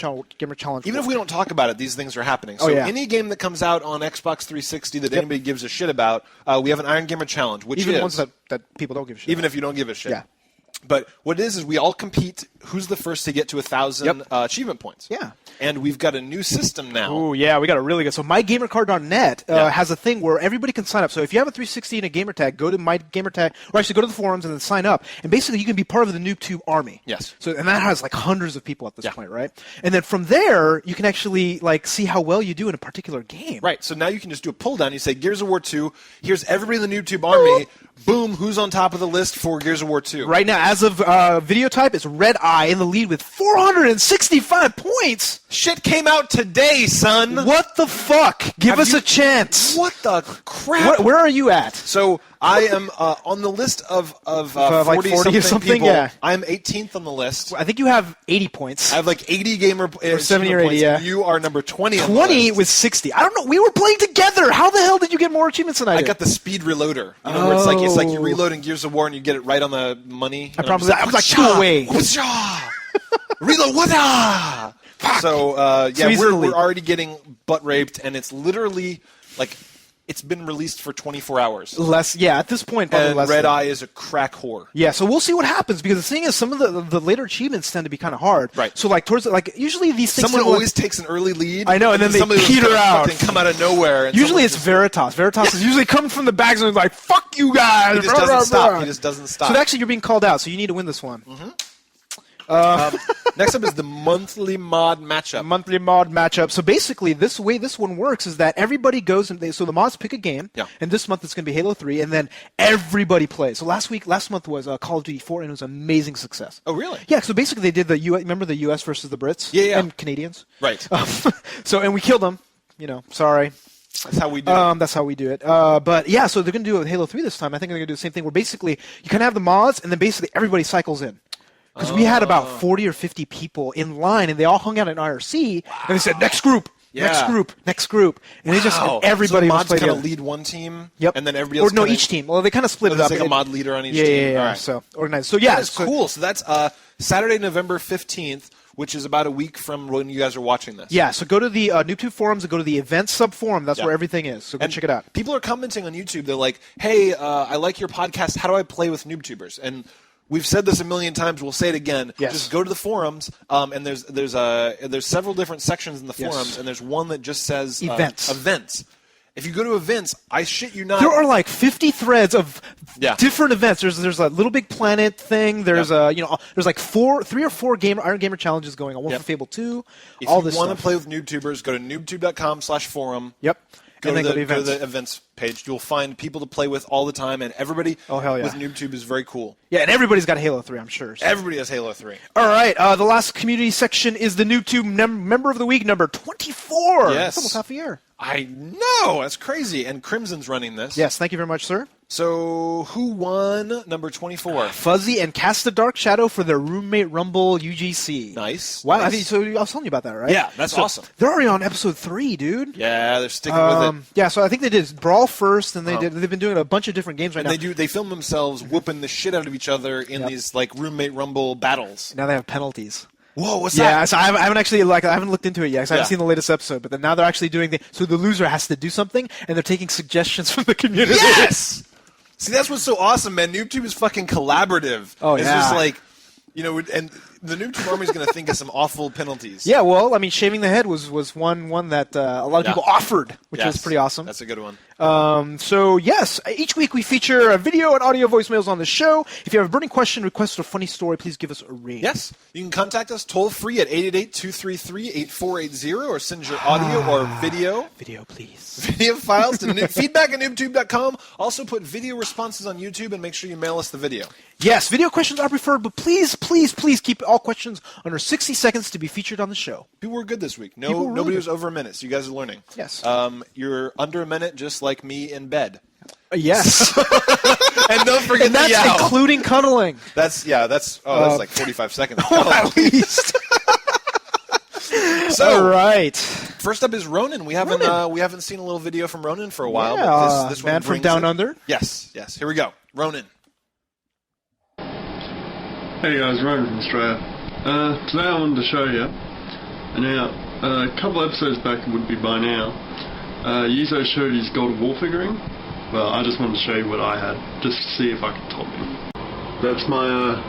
Challenge Even work? if we don't talk about it, these things are happening. So any game that comes out on Xbox 360 that anybody gives a shit about, we have an Iron Gamer Challenge, which even is ones that people don't give a shit even about. if you don't give a shit. Yeah. But what it is we all compete. Who's the first to get to 1,000 achievement points? Yeah. And we've got a new system now. Oh, yeah, we got a really good. So MyGamerCard.net has a thing where everybody can sign up. So if you have a 360 and a gamertag, go to MyGamerTag, or actually go to the forums and then sign up. And basically, you can be part of the NooBTooB army. Yes. So and that has like hundreds of people at this point, right? And then from there, you can actually like see how well you do in a particular game. Right. So now you can just do a pull down. You say Gears of War 2. Here's everybody in the NooBTooB army. Boom. Who's on top of the list for Gears of War 2? Right now, as of video type, it's Red Eye in the lead with 465 points. Shit came out today, son. What the fuck? Give us a chance. What the crap? Where are you at? So I am on the list of 40 something people. Yeah. I'm 18th on the list. I think you have 80 points. I have like 80 gamer or 70 or 80. Points, yeah. And you are number 20. 20 with 60. I don't know. We were playing together. How the hell did you get more achievements than I did? I got the speed reloader. You know, where it's like you reload in Gears of War and you get it right on the money. I was like, go away. Reload. What? So we're already getting butt raped, and it's literally like it's been released for 24 hours. At this point, probably and less. Red Eye is a crack whore. Yeah, so we'll see what happens because the thing is, some of the later achievements tend to be kind of hard. Right. So like towards usually these things. Someone always takes an early lead. I know, and then they peter out. Come out of nowhere. And usually it's Veritas. Veritas is usually coming from the back zone like, "Fuck you guys!" He just doesn't stop. He just doesn't stop. So actually, you're being called out. So you need to win this one. Mm-hmm. Next up is the monthly mod matchup. So basically, this way this one works is that everybody goes and so the mods pick a game. Yeah. And this month it's going to be Halo 3, and then everybody plays. So last month was Call of Duty 4, and it was an amazing success. Oh, really? Yeah. So basically, they did remember the U.S. versus the Brits? Yeah. And Canadians. Right. And we killed them. Sorry. That's how we do it. That's how we do it. But yeah, so they're going to do it with Halo 3 this time. I think they're going to do the same thing where basically you kind of have the mods, and then basically everybody cycles in. Because we had about 40 or 50 people in line, and they all hung out in IRC, and they said, next group, next group. And they just, everybody so was mods kind of lead one team, and then everybody else each team. Well, they kind of split it up. There's like a mod leader on each team. Yeah. All right. So, organized. So, yeah. That's cool. So that's Saturday, November 15th, which is about a week from when you guys are watching this. Yeah, so go to the NooBTooB forums and go to the events sub-forum. That's where everything is. So go check it out. People are commenting on YouTube. They're like, hey, I like your podcast. How do I play with NooBTubers? And we've said this a million times. We'll say it again. Yes. Just go to the forums, and there's several different sections in the forums, and there's one that just says events. If you go to events, I shit you not. There are like 50 threads of different events. There's a Little Big Planet thing. There's there's like 3 or 4 Iron Gamer challenges going on. One for Fable 2. If you want to play with NooBTubers, go to NooBTooB.com/forum. Yep. Go to the events page. You'll find people to play with all the time, and everybody hell yeah. with NooBTooB is very cool. Yeah, and everybody's got Halo 3, I'm sure. So. Everybody has Halo 3. All right, the last community section is the NooBTooB Member of the Week, number 24. Yes. That's almost half a year. I know! That's crazy. And Crimson's running this. Yes, thank you very much, sir. So, who won number 24? Fuzzy and Cast a Dark Shadow for their Roommate Rumble UGC. Nice. Wow, nice. I mean, so I was telling you about that, right? Yeah, that's awesome. They're already on episode 3, dude. Yeah, they're sticking with it. Yeah, so I think they did Brawl first, and they've been doing a bunch of different games right now. They film themselves whooping the shit out of each other in these like Roommate Rumble battles. Now they have penalties. Whoa, what's that? Yeah, so I haven't actually I haven't looked into it yet because I haven't seen the latest episode. But then now they're actually doing so the loser has to do something, and they're taking suggestions from the community. Yes. See, that's what's so awesome, man. NooBTooB is fucking collaborative. Oh, it's yeah. just like, and the NooBTooB Army is going to think of some awful penalties. Yeah, well, I mean, shaving the head was one that a lot of people offered, which was pretty awesome. That's a good one. So, yes, each week we feature a video and audio voicemails on the show. If you have a burning question, request, or funny story, please give us a ring. Yes. You can contact us toll-free at 888-233-8480 or send your audio or video. Video, please. Video files to feedback at NooBTooB.com. Also put video responses on YouTube and make sure you mail us the video. Yes, video questions are preferred, but please, please, please keep all questions under 60 seconds to be featured on the show. People were good this week. Nobody was over a minute, so you guys are learning. Yes. You're under a minute, just like me in bed. Yes. And don't forget and that's including cuddling. That's like 45 seconds. At least. So, all right. First up is Ronan. We haven't seen a little video from Ronan for a while. Yeah, but this man from Down Under. Yes. Here we go. Ronan. Hey guys, Ronan from Australia. Today I wanted to show you. Now, a couple episodes back, it would be by now, Yuzo showed his God of War figurine. Well, I just wanted to show you what I had, just to see if I could top him. That's my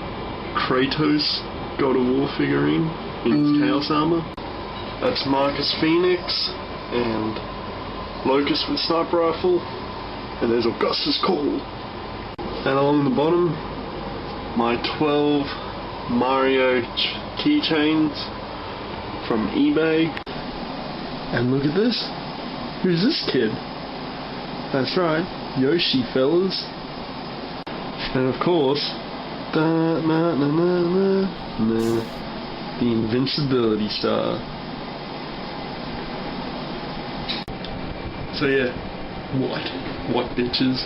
Kratos God of War figurine in his Chaos armor. That's Marcus Phoenix and Locust with sniper rifle. And there's Augustus Cole. And along the bottom, my 12 Mario keychains from eBay. And look at this. Who's this kid? That's right, Yoshi, fellas. And of course, the invincibility star. So yeah, what bitches?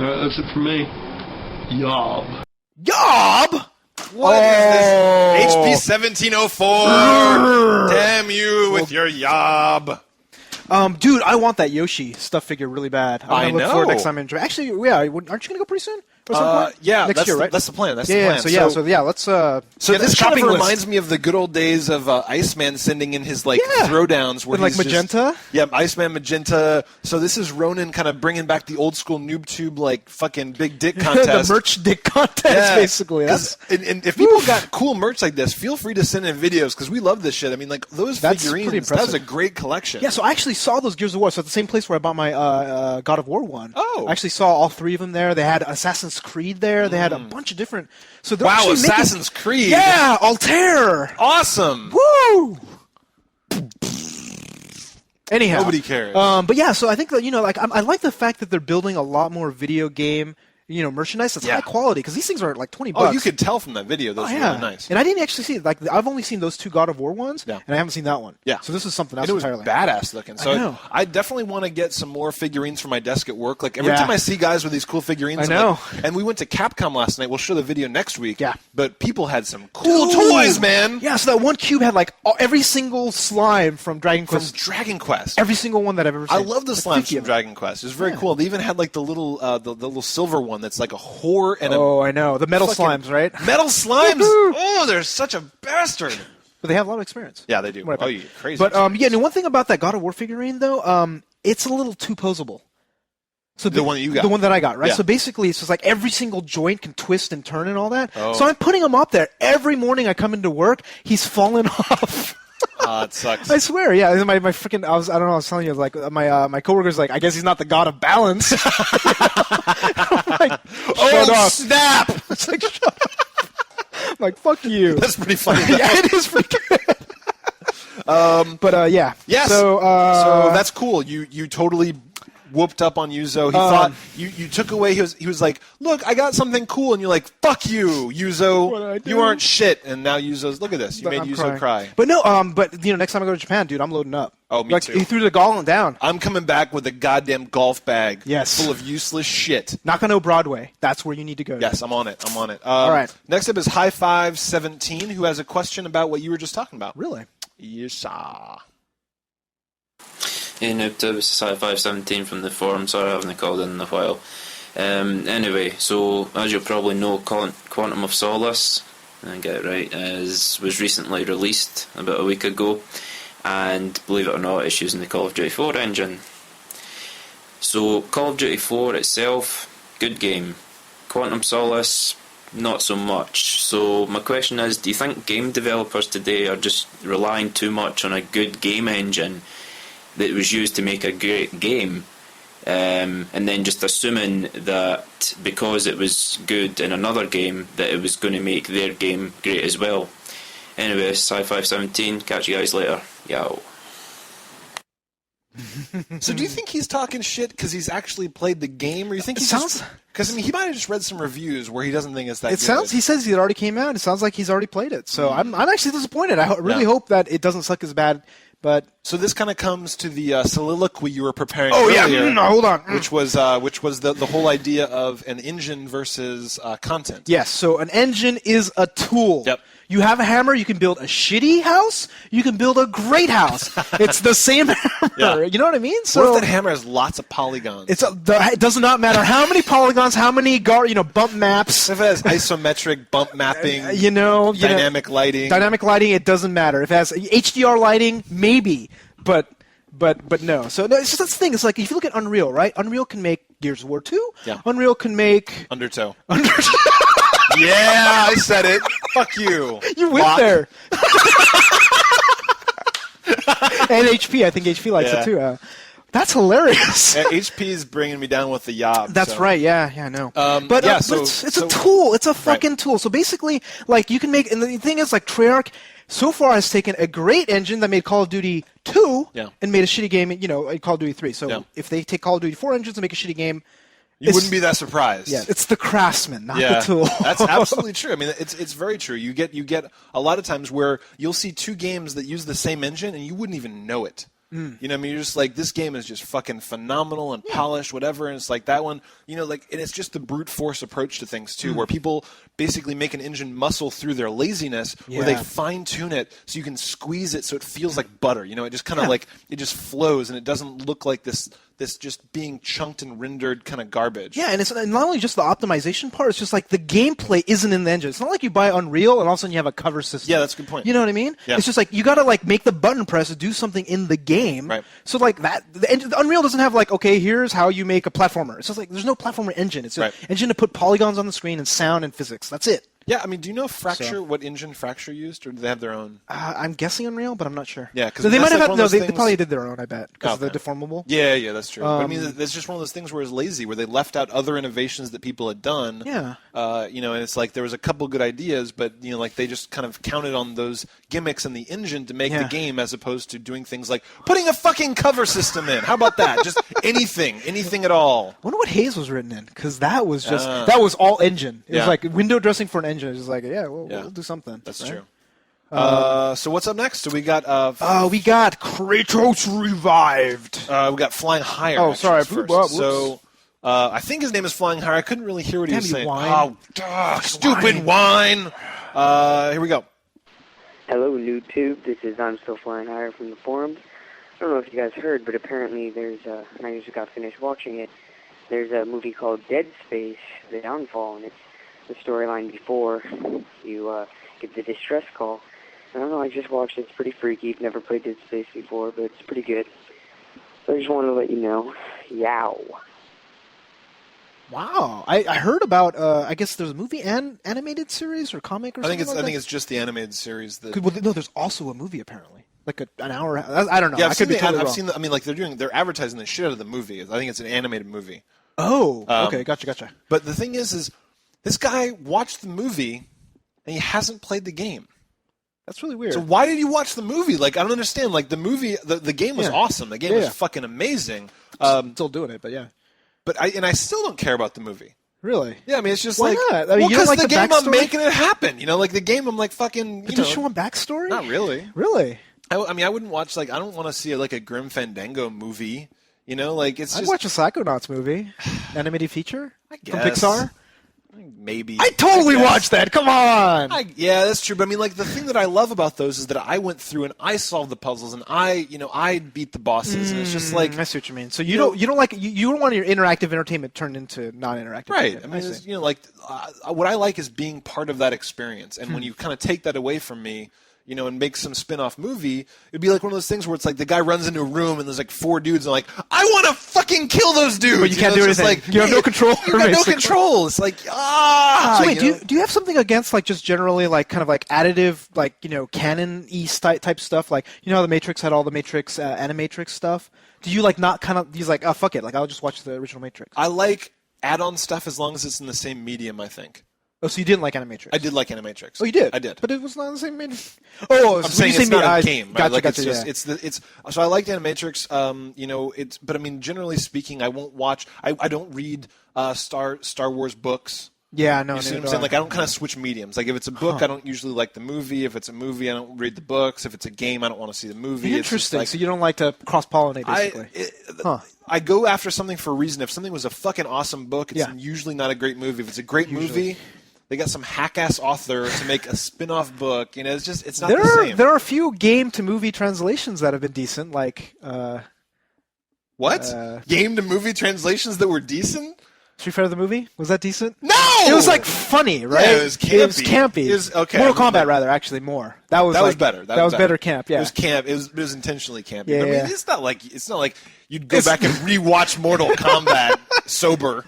Alright, that's it from me. Yob. What is this? HP 1704. Damn you with your yob. Dude, I want that Yoshi stuff figure really bad. I'm gonna look for it next time. Actually, yeah, aren't you gonna go pretty soon? Yeah, next year, right? That's the plan. That's the plan. Let's. So this kind of reminds me of the good old days of Iceman sending in his throwdowns, where he's magenta. Iceman magenta. So this is Ronan kind of bringing back the old school NooBTooB fucking big dick contest, the merch dick contest, basically. And if people got cool merch like this, feel free to send in videos because we love this shit. I mean, those figurines. That was a great collection. Yeah, so I actually saw those Gears of War. So at the same place where I bought my God of War one. Oh, I actually saw all three of them there. They had Assassin's Creed there. They had a bunch of different. So they're Assassin's Creed. Yeah, Altair. Awesome. Woo. Anyhow, nobody cares. But yeah, so I think that I like the fact that they're building a lot more video game. Merchandise that's high quality because these things are like $20. Oh, you could tell from that video; those are really nice. And I didn't actually see it. I've only seen those two God of War ones, and I haven't seen that one. Yeah. So this is something else entirely. It was badass looking. So I definitely want to get some more figurines for my desk at work. Like every time I see guys with these cool figurines, I know. And we went to Capcom last night. We'll show the video next week. Yeah. But people had some cool toys, man. Yeah. So that one cube had every single slime from Dragon Quest. From Dragon Quest. Every single one that I've ever seen. I love the slimes from Dragon Quest. It was very cool. They even had the little silver one that's like a whore. And I know. The metal slimes, right? Metal slimes! Oh, they're such a bastard! But they have a lot of experience. Yeah, they do. Oh, you're crazy. But, one thing about that God of War figurine, though, it's a little too posable. So the one that you got? The one that I got, right? Yeah. So basically, it's just like every single joint can twist and turn and all that. Oh. So I'm putting him up there. Every morning I come into work, he's falling off. It sucks. I swear, yeah. My freaking, I was telling you, my coworker's like, I guess he's not the god of balance. Snap! It's like, shut up. I'm like, fuck you. That's pretty funny. Yeah, it is pretty good. Yeah. Yes. So that's cool. You totally whooped up on Yuzo. He thought you took away. He was like, look, I got something cool, and you're like, fuck you, Yuzo. You aren't shit. And now Yuzo's, look at this. You made Yuzo cry. But no, but next time I go to Japan, dude, I'm loading up. Oh, me too. He threw the gauntlet down. I'm coming back with a goddamn golf bag full of useless shit. Nakano Broadway. That's where you need to go. Yes, I'm on it. All right. Next up is High Five 17, who has a question about what you were just talking about. Really? Yes, sir. Hey, NooBTooB, this is High Five 17 from the forum. Sorry I haven't called in a while. Anyway, so as you'll probably know, Quantum of Solace, I get it right, was recently released about a week ago. And believe it or not, it's using the Call of Duty 4 engine. So Call of Duty 4 itself, good game. Quantum Solace, not so much. So my question is, do you think game developers today are just relying too much on a good game engine that was used to make a great game, and then just assuming that because it was good in another game that it was going to make their game great as well? Anyway, Sci-Fi17, catch you guys later. Yo. So do you think he's talking shit because he's actually played the game, or you think he sounds? Because he might have just read some reviews where he doesn't think it's that. It sounds. He says it already came out. It sounds like he's already played it. So I'm actually disappointed. I really hope that it doesn't suck as bad. But so this kind of comes to the soliloquy you were preparing. Oh earlier, yeah, hold on. Which was the whole idea of an engine versus content. Yes. So an engine is a tool. Yep. You have a hammer, you can build a shitty house, you can build a great house. It's the same hammer. Yeah. You know what I mean? So what if that hammer has lots of polygons? It does not matter how many polygons, how many bump maps. If it has isometric bump mapping, dynamic lighting. Dynamic lighting, it doesn't matter. If it has HDR lighting, maybe, but no. So no, it's just this thing. It's like if you look at Unreal, right? Unreal can make Gears of War 2. Yeah. Unreal can make Undertow. Yeah, I said it. Fuck you. You went there. And HP. I think HP likes it too. That's hilarious. HP is bringing me down with the yob. That's right. Yeah, I know. But it's a tool. It's a fucking tool. So basically, like you can make. And the thing is, like Treyarch so far has taken a great engine that made Call of Duty 2 and made a shitty game. Call of Duty 3. So if they take Call of Duty 4 engines and make a shitty game. You wouldn't be that surprised. Yeah, it's the craftsman, not the tool. That's absolutely true. I mean, it's very true. You get a lot of times where you'll see two games that use the same engine and you wouldn't even know it. You know what I mean? You're just like, this game is just fucking phenomenal and polished, whatever, and it's like that one, and it's just the brute force approach to things, too, where people basically make an engine muscle through their laziness, where they fine-tune it so you can squeeze it so it feels like butter, it just kind of like, it just flows, and it doesn't look like this just being chunked and rendered kind of garbage. Yeah, and it's not only just the optimization part, it's just like the gameplay isn't in the engine. It's not like you buy Unreal and all of a sudden you have a cover system. Yeah, that's a good point. You know what I mean? Yeah. It's just like you got to make the button press to do something in the game. Right. So like that, the Unreal doesn't have okay, here's how you make a platformer. It's just like there's no platformer engine. It's an engine to put polygons on the screen and sound and physics. That's it. Yeah, I mean, do you know what engine Fracture used, or do they have their own? I'm guessing Unreal, but I'm not sure. Yeah, because they might have. No, they probably did their own. I bet because they're deformable. Yeah, that's true. But I mean, it's just one of those things where it's lazy, where they left out other innovations that people had done. Yeah. And it's like there was a couple good ideas, but they just kind of counted on those gimmicks in the engine to make the game, as opposed to doing things like putting a fucking cover system in. How about that? Just anything at all. I wonder what Haze was written in, because that was just that was all engine. It was like window dressing for an engine. It was like we'll do something. That's true. So what's up next? So we got we got Kratos revived. We got Flying Higher. Oh, sorry. First. So I think his name is Flying Higher. I couldn't really hear what he was saying. Wine. Oh, stupid wine. Here we go. Hello, NooBTooB. This is I'm Still Flying Higher from the forums. I don't know if you guys heard, but apparently there's and I just got finished watching it. There's a movie called Dead Space: The Downfall, and it's the storyline before you get the distress call. I don't know, I just watched it. It's pretty freaky. I've never played Dead Space before, but it's pretty good. So I just wanted to let you know. Yow. Wow. I heard about, I guess there's a movie and animated series or comic or something I think it's just the animated series. No, there's also a movie apparently. Like an hour. I don't know. Yeah, I could be totally wrong. I've seen I mean, like they're advertising the shit out of the movie. I think it's an animated movie. Oh, okay. Gotcha. But the thing is this guy watched the movie and he hasn't played the game. That's really weird. So why did you watch the movie? Like, I don't understand. Like, the movie, the game was awesome. The game was fucking amazing. Still doing it, but yeah. But I still don't care about the movie. Really? Yeah, I mean, it's just Why like... not? I mean, well, you don't because like the the game backstory? I'm making it happen. You know, like the game I'm like fucking... But does she want backstory? Not really. Really? I mean, I wouldn't watch, like... I don't want to see, like, a Grim Fandango movie. You know, like, it's I'd just... watch a Psychonauts movie. Animated feature? guess. From Pixar? Maybe. I totally watched that. Come on. Yeah, that's true. But I mean, like, the thing that I love about those is that I went through and I solved the puzzles and I beat the bosses, and it's just like I see what you mean. So you don't want your interactive entertainment turned into non-interactive. right. I mean, it's, like what I like is being part of that experience, and when you kind of take that away from me. And make some spin-off movie, it'd be like one of those things where it's like the guy runs into a room and there's like 4 dudes and like, I want to fucking kill those dudes. But you can't do anything. Like, you have no control. You have no control. It's like, So wait, do you have something against like just generally like kind of like additive, like, canon-y type stuff? Like, how the Matrix had all the Matrix Animatrix stuff? Do you like not kind of, he's like, oh, fuck it, like I'll just watch the original Matrix? I like add-on stuff as long as it's in the same medium, I think. Oh, so you didn't like Animatrix? I did like Animatrix. Oh, you did? I did. But it was not the same medium. Oh, I'm saying it's not a game. Gotcha, like, gotcha, it's just, so I liked Animatrix. But I mean, generally speaking, I won't watch. I don't read Star Wars books. Yeah, no. You see what I'm saying? Like, I don't kind of switch mediums. Like, if it's a book, I don't usually like the movie. If it's a movie, I don't read the books. If it's a game, I don't want to see the movie. Interesting. It's so you don't like to cross-pollinate, basically. I go after something for a reason. If something was a fucking awesome book, it's usually not a great movie. If it's a great movie, they got some hack-ass author to make a spin-off book. It's not the same. There are a few game-to-movie translations that have been decent, like... what? Game-to-movie translations that were decent? Street Fighter the movie? Was that decent? No! It was like funny, right? Yeah, it was campy. It was okay. Mortal Kombat, rather, actually, more. That was better. That was better camp, yeah. It was camp. It was intentionally campy. Yeah, I mean, it's not like you'd go back and rewatch Mortal Kombat sober.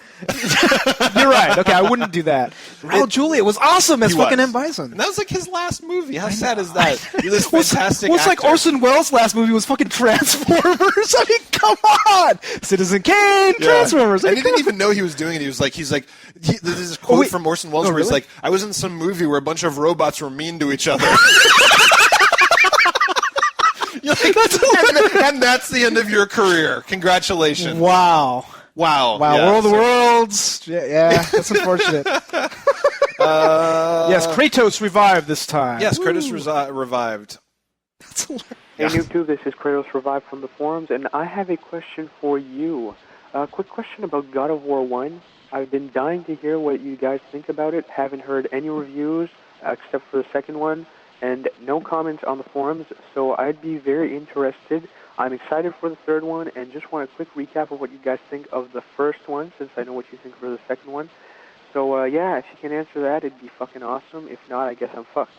You're right. Okay, I wouldn't do that. Raul Julia was awesome as fucking M. Bison. And that was like his last movie. How sad is that? You're this fantastic What's actor. like Orson Welles' last movie was fucking Transformers? I mean, come on! Citizen Kane, Transformers. And he didn't even know he was doing it. He's like, there's this quote from Orson Welles where he's like, I was in some movie where a bunch of robots were mean to each other. Like, and that's the end of your career. Congratulations. Wow. Yeah, World of the Worlds. Yeah, that's unfortunate. Yes, Kratos revived this time. Yes, Kratos revived. That's hilarious. Hey, NooBTooB, this is Kratos Revived from the forums, and I have a question for you. A quick question about God of War 1. I've been dying to hear what you guys think about it. Haven't heard any reviews except for the second one, and no comments on the forums, so I'd be very interested. I'm excited for the third one, and just want a quick recap of what you guys think of the first one, since I know what you think for the second one. So, if you can answer that, it'd be fucking awesome. If not, I guess I'm fucked.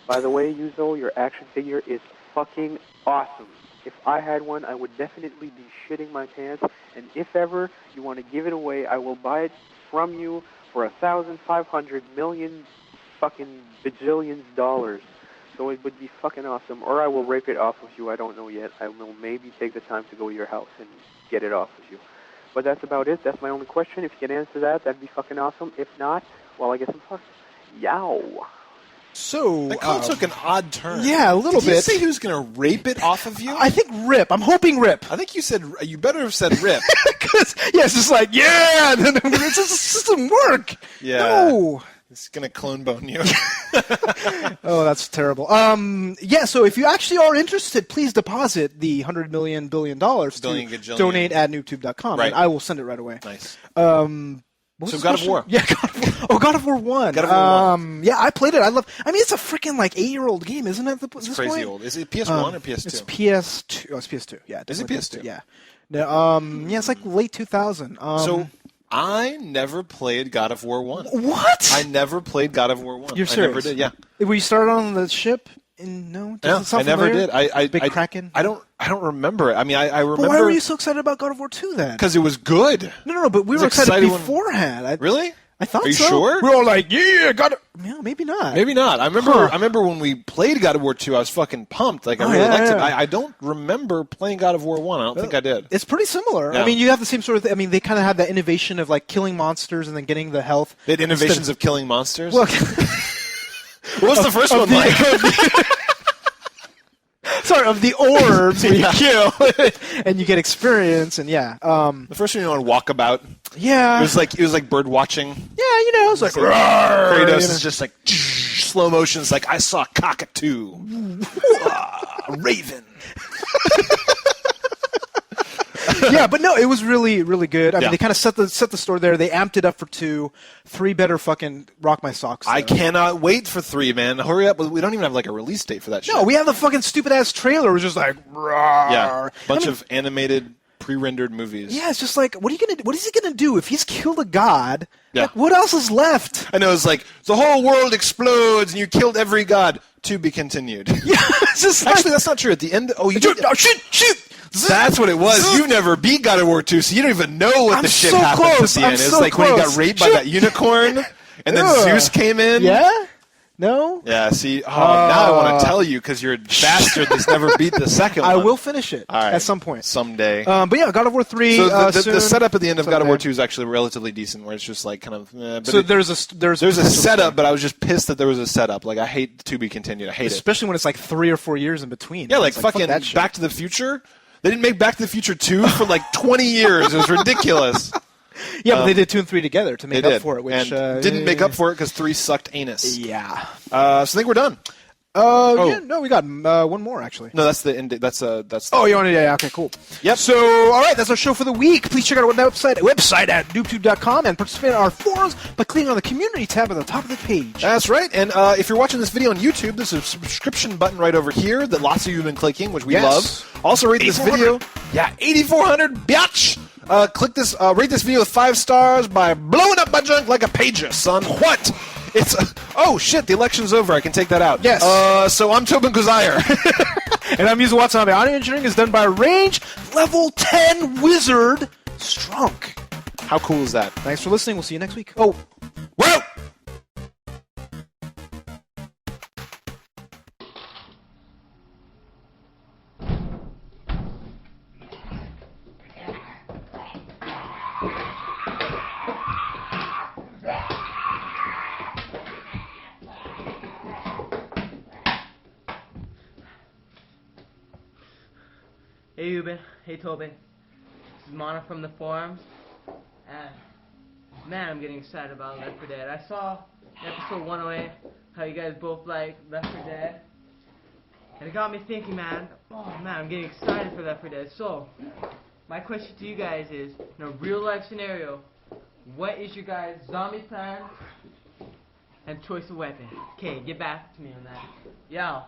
By the way, Yuzo, your action figure is fucking awesome. If I had one, I would definitely be shitting my pants, and if ever you want to give it away, I will buy it from you for 1,500 million fucking bajillions dollars. So it would be fucking awesome. Or I will rape it off of you. I don't know yet. I will maybe take the time to go to your house and get it off of you. But that's about it. That's my only question. If you can answer that, that'd be fucking awesome. If not, well, I guess I'm fucked. Yow. So That call took an odd turn. Yeah, a little bit. bit. Did you say he was going to rape it off of you? I think rip. I'm hoping rip. I think you better have said rip. Because, it's just like, and then it just doesn't work. Yeah. No. It's going to clone bone you. Oh, that's terrible. So if you actually are interested, please deposit the $100 million billion to donate at NooBTooB.com, and I will send it right away. Nice. So God of War. Yeah, God of War. Oh, God of War 1. God of War 1. Yeah, I played it. It's a freaking 8-year-old game, isn't it? It's crazy old. Is it PS1 or PS2? It's PS2. Oh, it's PS2. Yeah. Is it PS2? Yeah. No, it's like late 2000. So I never played God of War 1. What? I never played God of War 1. You're serious? I never did, yeah. Were you started on the ship? No, I never did. Big Kraken? I don't remember it. I mean, I remember. But why were you so excited about God of War 2 then? Because it was good. No, but we were excited beforehand. Really? I thought so. Are you sure? We were all like, yeah, God of... Yeah, maybe not. Maybe not. I remember when we played God of War 2, I was fucking pumped. Like, I really liked it. I don't remember playing God of War 1. I don't think I did. It's pretty similar. Yeah. I mean, you have the same sort of... they kind of have that innovation of, killing monsters and then getting the health. They had innovations of killing monsters? Well, what was the first one like? Sorry, of the orbs where you kill, and you get experience, and the first one you want to walk about. Yeah. It was like bird watching. Yeah, it's like Kratos is just like slow motion. It's like I saw a cockatoo, a raven. Yeah, but no, it was really, really good. I mean, they kind of set the story there. They amped it up for 2. 3 better fucking rock my socks. I cannot wait for 3, man. Hurry up. We don't even have like a release date for that shit. No, we have the fucking stupid ass trailer. It was just like, rawr. Yeah, bunch of animated pre-rendered movies. Yeah, it's just like, what is he gonna do if he's killed a god? Yeah. Like, what else is left? I know, it's like the whole world explodes and you killed every god. To be continued. Yeah, it's just actually that's not true. At the end, shoot. That's what it was. You never beat God of War 2, so you don't even know what the shit happens at the end. It was like when he got raped by that unicorn, and then Zeus came in. Yeah? No? Yeah, see, now I want to tell you, because you're a bastard that's never beat the second one. I will finish it at some point. Someday. But yeah, God of War 3, so the setup at the end of God of War 2 is actually relatively decent, where it's just like kind of... so there's a setup, but I was just pissed that there was a setup. Like, I hate to be continued. I hate it. Especially when it's like 3 or 4 years in between. Yeah, like fucking Back to the Future. They didn't make Back to the Future 2 for like 20 years. It was ridiculous. Yeah, but they did 2 and 3 together to make up for it. Which didn't make up for it because 3 sucked anus. Yeah. So I think we're done. Yeah, no, we got one more actually. No, that's the end. That's. Oh, you want to? Yeah, okay, cool. Yep. So, all right, that's our show for the week. Please check out our website at NooBTooB.com and participate in our forums by clicking on the community tab at the top of the page. That's right. And if you're watching this video on YouTube, there's a subscription button right over here that lots of you have been clicking, which we love. Also, rate this video. Yeah, 8,400 biatch. Click this. Rate this video with 5 stars by blowing up my junk like a pager, son. What? It's oh shit! The election's over. I can take that out. Yes. So I'm Tobin Kazooie. And I'm Yuzo Watanabe. Audio engineering is done by Range Level 10 Wizard Strunk. How cool is that? Thanks for listening. We'll see you next week. Oh, whoa! Hey Ruben, hey Tobin, this is Mana from the forums, and man, I'm getting excited about Left 4 Dead. I saw in episode 108 how you guys both like Left 4 Dead, and it got me thinking, man, I'm getting excited for Left 4 Dead. So, my question to you guys is, in a real life scenario, what is your guys' zombie plan and choice of weapon? Okay, get back to me on that. Yeah.